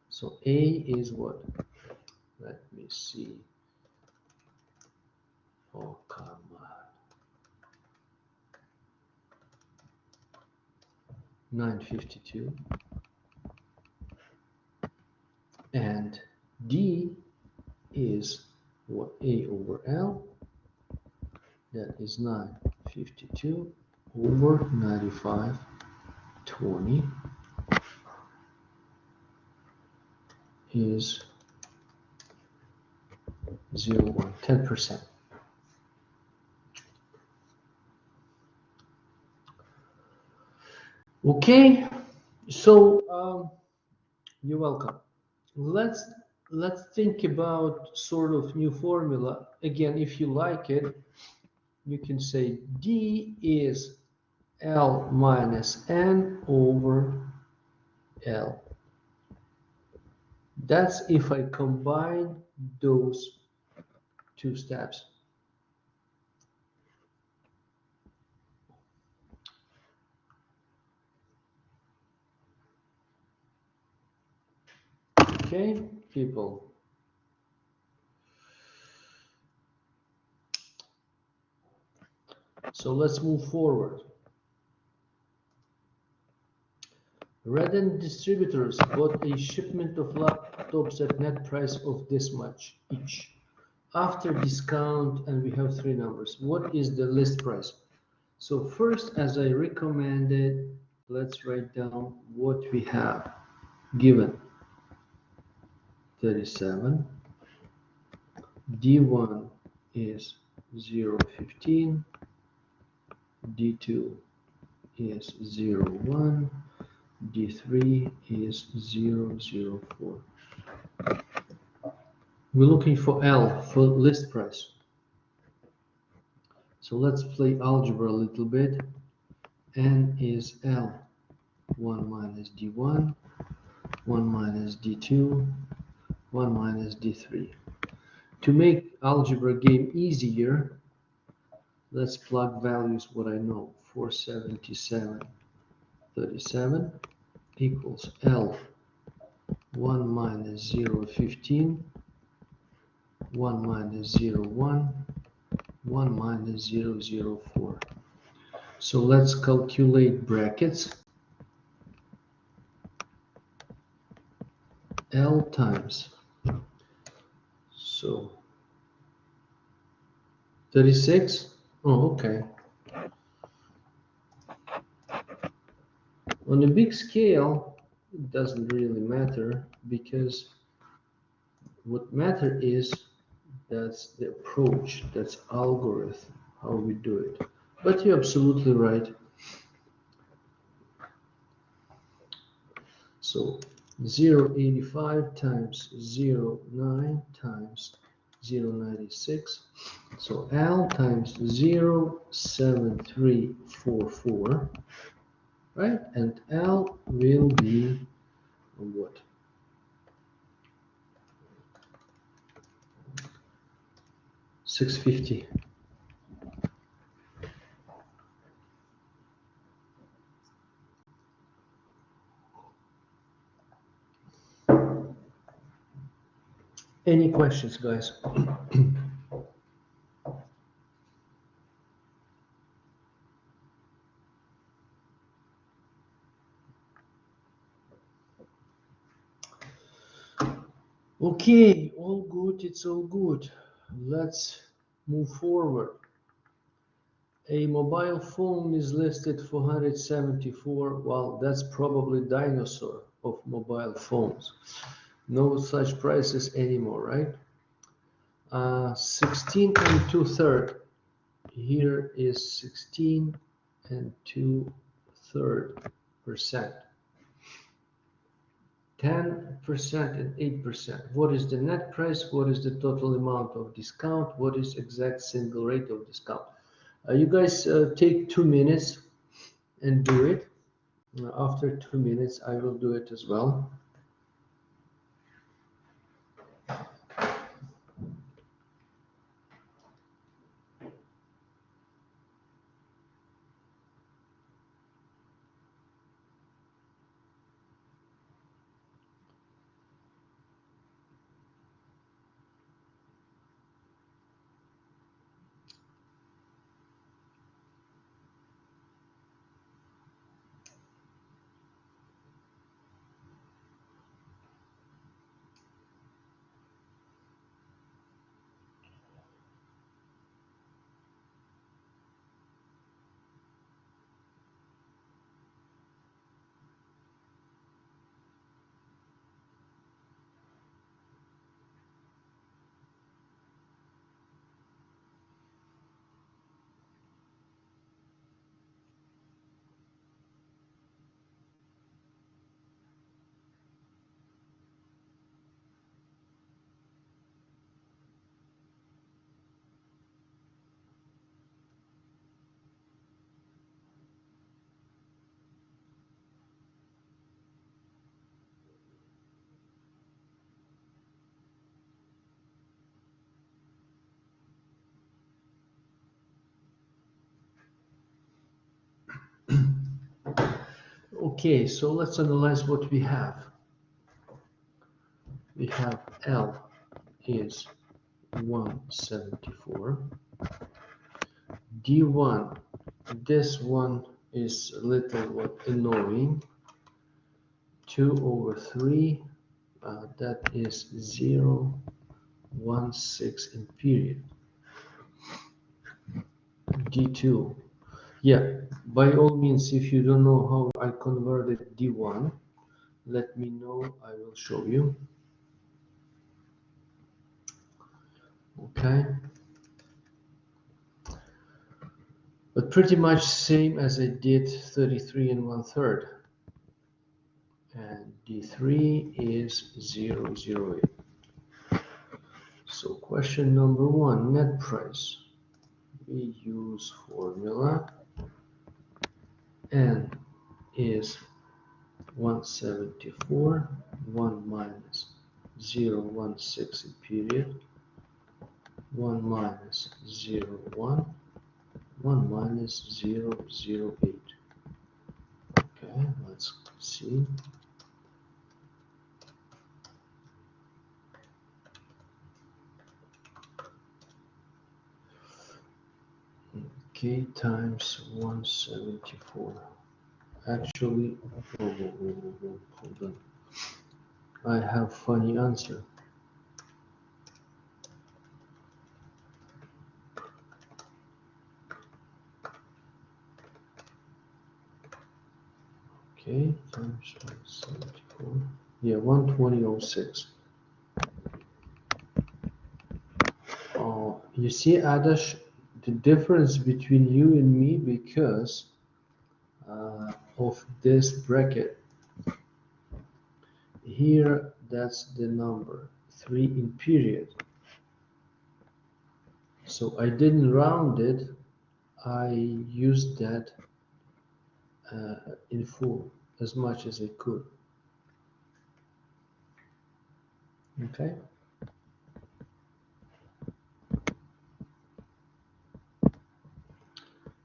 So A is what? Let me see. Oh, come on. 952. And D is what? A over L. That is 952 over 95.20 is 0.1, 10%. Okay, so you're welcome. Let's think about sort of new formula. Again, if you like it, you can say D is L minus N over L. That's if I combine those two steps. Okay, people. So let's move forward. Redden Distributors bought a shipment of laptops at net price of this much each. After discount, and we have three numbers. What is the list price? So first, as I recommended, let's write down what we have given. 37. D1 is 0.15. D2 is 0.1. D3 is 0.04. We're looking for L for list price. So let's play algebra a little bit. N is L. 1 minus D1, 1 minus D2, 1 minus D3. To make algebra game easier, let's plug values what I know. 477.37 equals L 1 minus 0.15, 1 minus 0.1, 1 minus 0.04. So let's calculate brackets. L times So 36. Oh, okay. On a big scale, it doesn't really matter, because what matter is that's the approach, that's algorithm, how we do it. But you're absolutely right. So 0.85 times 0.9 times 0.96. So L times 0.7344, right? And L will be what? 650. Any questions, guys? Okay, all good, it's all good. Let's move forward. A mobile phone is listed for 174. Well, that's probably dinosaur of mobile phones. No such prices anymore, right? 16 and 2/3. Here is 16 and 2/3%. 10% and 8%. What is the net price? What is the total amount of discount? What is exact single rate of discount? You guys take 2 minutes and do it. After 2 minutes, I will do it as well. Okay, so let's analyze what we have. We have L is 174. D1, this one is a little annoying. 2/3, that is 0.16 in period. D2, yeah, by all means, if you don't know how I converted D1, let me know, I will show you. Okay, but pretty much same as I did 33 and 1/3, and D3 is 0.08. So question number 1, net price. We use formula. N is 174, 1 minus 0.16 in period, 1 minus 0.1, 1 minus 0.08. Okay, let's see. Okay, times 174. Actually, hold on. I have funny answer. times 174. Yeah, 120.06. You see, Adarsh, the difference between you and me because of this bracket. Here, that's the number 3 in period. So I didn't round it. I used that in full as much as I could. Okay.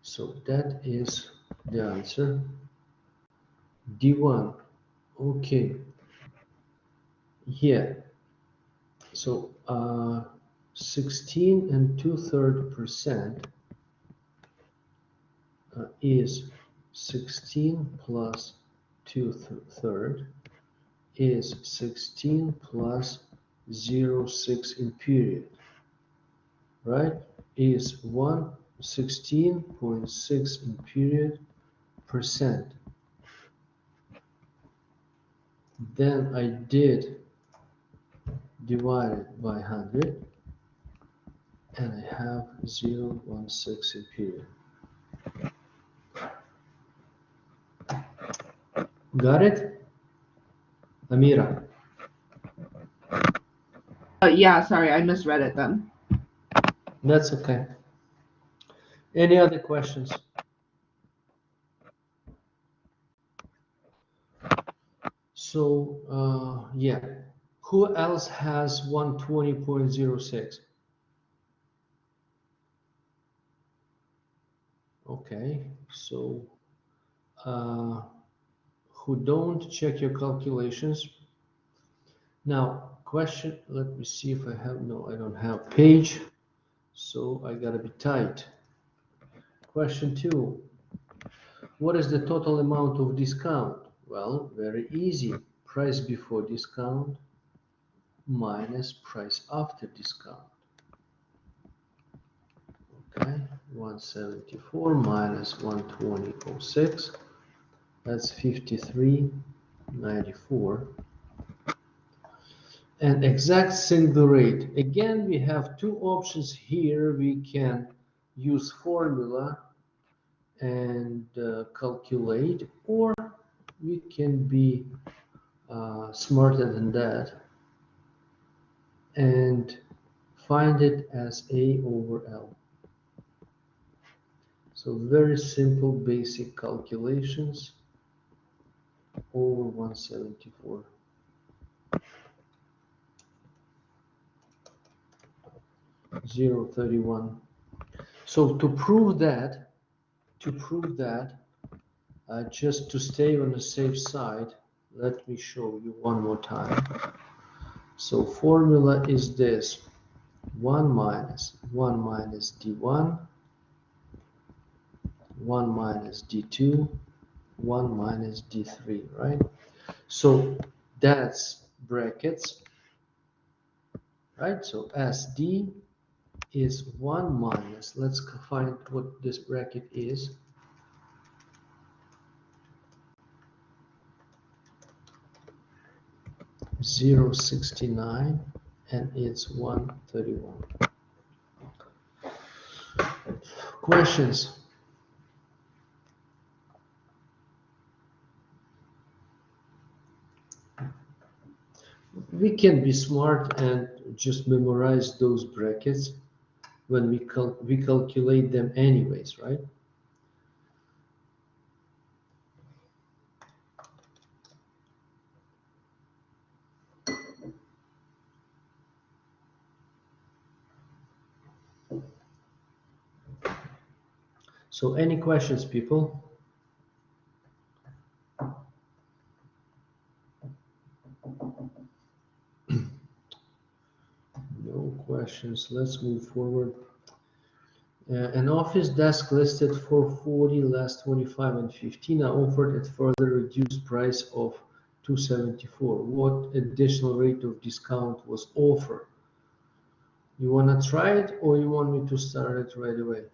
So that is the answer. D1. Okay. Yeah. So 16 2/3% is 16 plus 2/3 is 16 plus 0.6 in period, right? Is 116.6 in period percent. Then I did divide it by 100 and I have 0.16 in period. Got it? Amira? Yeah, sorry, I misread it then. That's okay. Any other questions? So, yeah. Who else has 120.06? Okay, so who don't, check your calculations. Now, question, let me see if I have, no, I don't have page, so I gotta be tight. Question 2, what is the total amount of discount? Well, very easy. Price before discount minus price after discount. Okay, 174 minus 120.06, that's 53.94. And exact single rate. Again, we have two options here. We can use formula and calculate, or we can be smarter than that and find it as A over L. So very simple basic calculations over 174. .031. So to prove that, just to stay on the safe side, let me show you one more time. So formula is this: 1 minus D1, 1 minus D2, 1 minus D3, right? So that's brackets, right? So SD is 1 minus, let's find what this bracket is. .069 and it's 131. Questions? We can be smart and just memorize those brackets when we calculate them anyways, right? So any questions, people? No questions. Let's move forward. An office desk listed for 40, less 25 and 15 are offered at further reduced price of 274. What additional rate of discount was offered? You want to try it or you want me to start it right away?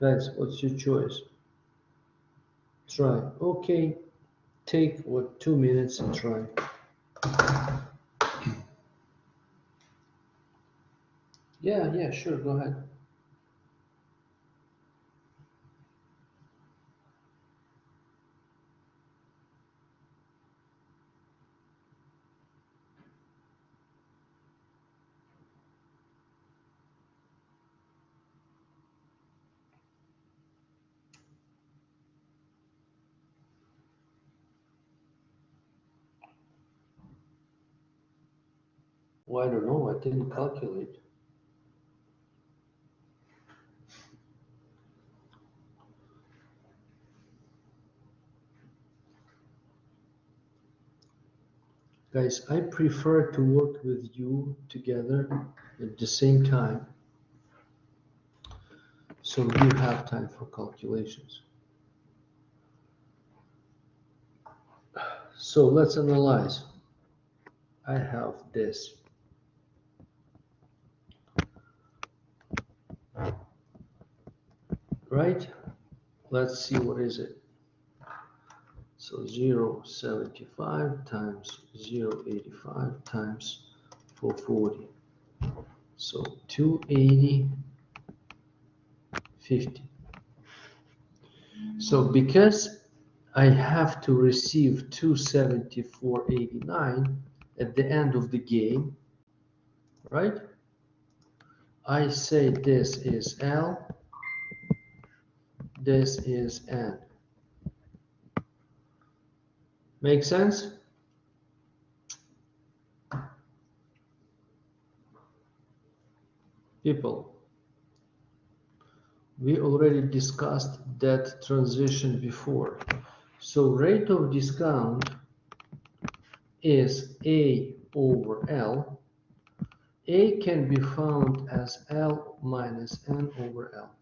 Guys, what's your choice? Try. Okay, take 2 minutes and try. Yeah, sure, go ahead. Well, I don't know, I didn't calculate. Guys, I prefer to work with you together at the same time, so you have time for calculations. So let's analyze. I have this. Right? Let's see what is it. So 0.75 times 0.85 times 440. So 280, 50. So because I have to receive 274.89 at the end of the game, right? I say this is L, this is N. Make sense? People, we already discussed that transition before. So rate of discount is A over L. A can be found as L minus N over L.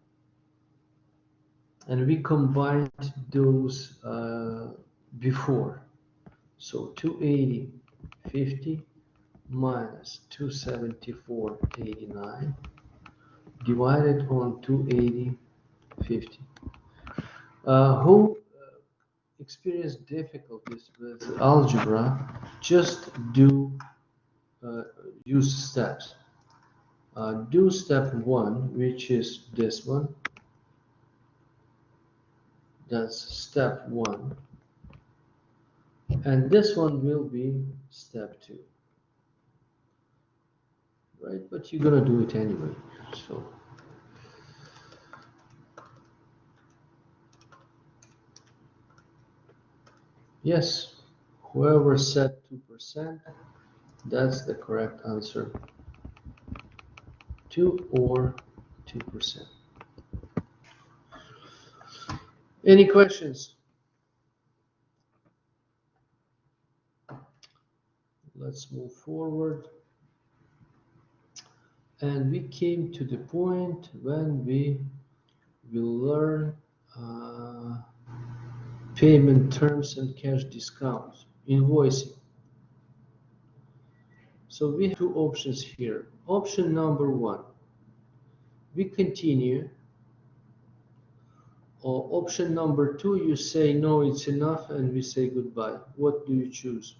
And we combined those before. So 280, 50 minus 274.89 divided on 280, 50. Who experienced difficulties with algebra, just use steps. Do step 1, which is this one. That's step 1. And this one will be step 2. Right? But you're gonna do it anyway. So yes, whoever said 2%, that's the correct answer. 2 or 2%. Any questions? Let's move forward. And we came to the point when we will learn payment terms and cash discounts, invoicing. So we have two options here. Option number 1, we continue. Or option number 2, you say no, it's enough, and we say goodbye. What do you choose?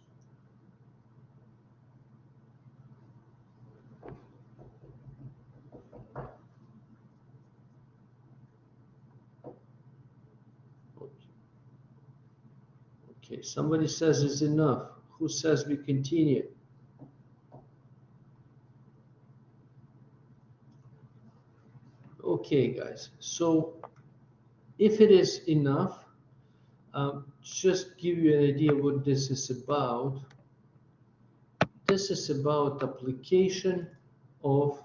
Okay, somebody says it's enough. Who says we continue? Okay, guys, so if it is enough, just give you an idea what this is about. This is about application of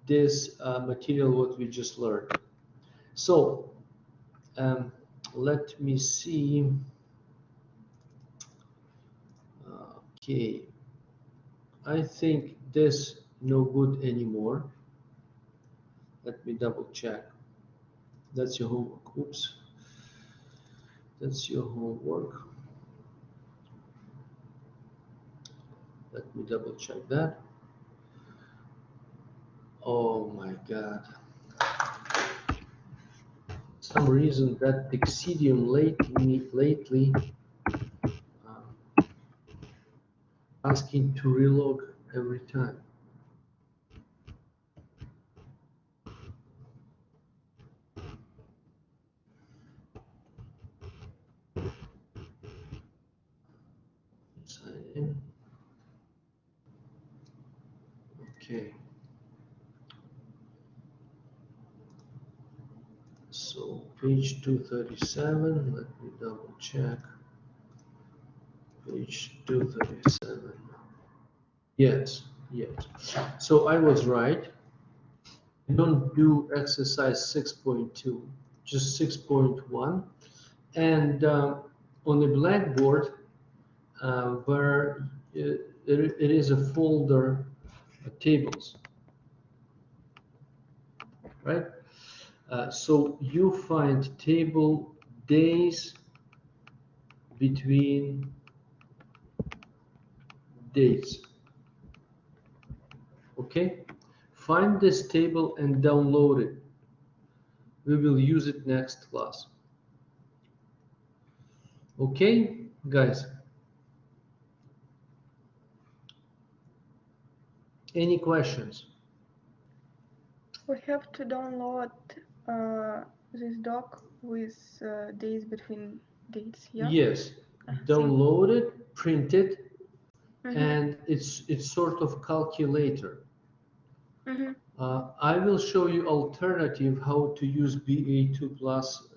this material what we just learned. So let me see. Okay, I think this no good anymore. Let me double check. That's your homework. Oops. That's your homework. Let me double check that. Oh my God. some reason that Texidium lately asking to relog every time. Sign in. Okay. So page 237, let me double check. Page 237. Yes, yes. So I was right. You don't do exercise 6.2, just 6.1. And on the Blackboard, where it is a folder tables, right? So you find table days between dates. Okay, find this table and download it. We will use it next class. Okay, guys. Any questions? We have to download this doc with days between dates, yeah? Yes, I see. download it, print it, Mhm. and it's sort of calculator. Mhm. I will show you alternative how to use BA2 plus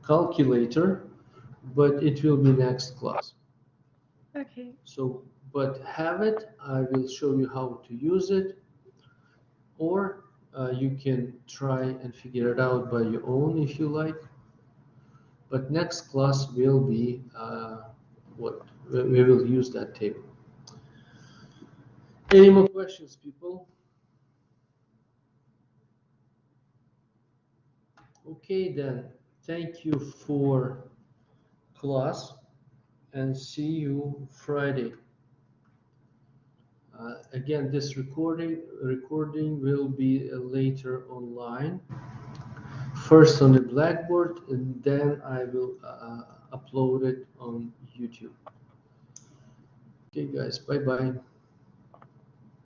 calculator, but it will be next class. Okay. So, but have it, I will show you how to use it, or you can try and figure it out by your own if you like. But next class will be what we will use that table. Any more questions, people? Okay, then. Thank you for class and see you Friday. Again, this recording will be later online. First on the Blackboard, and then I will upload it on YouTube. Okay, guys, bye-bye.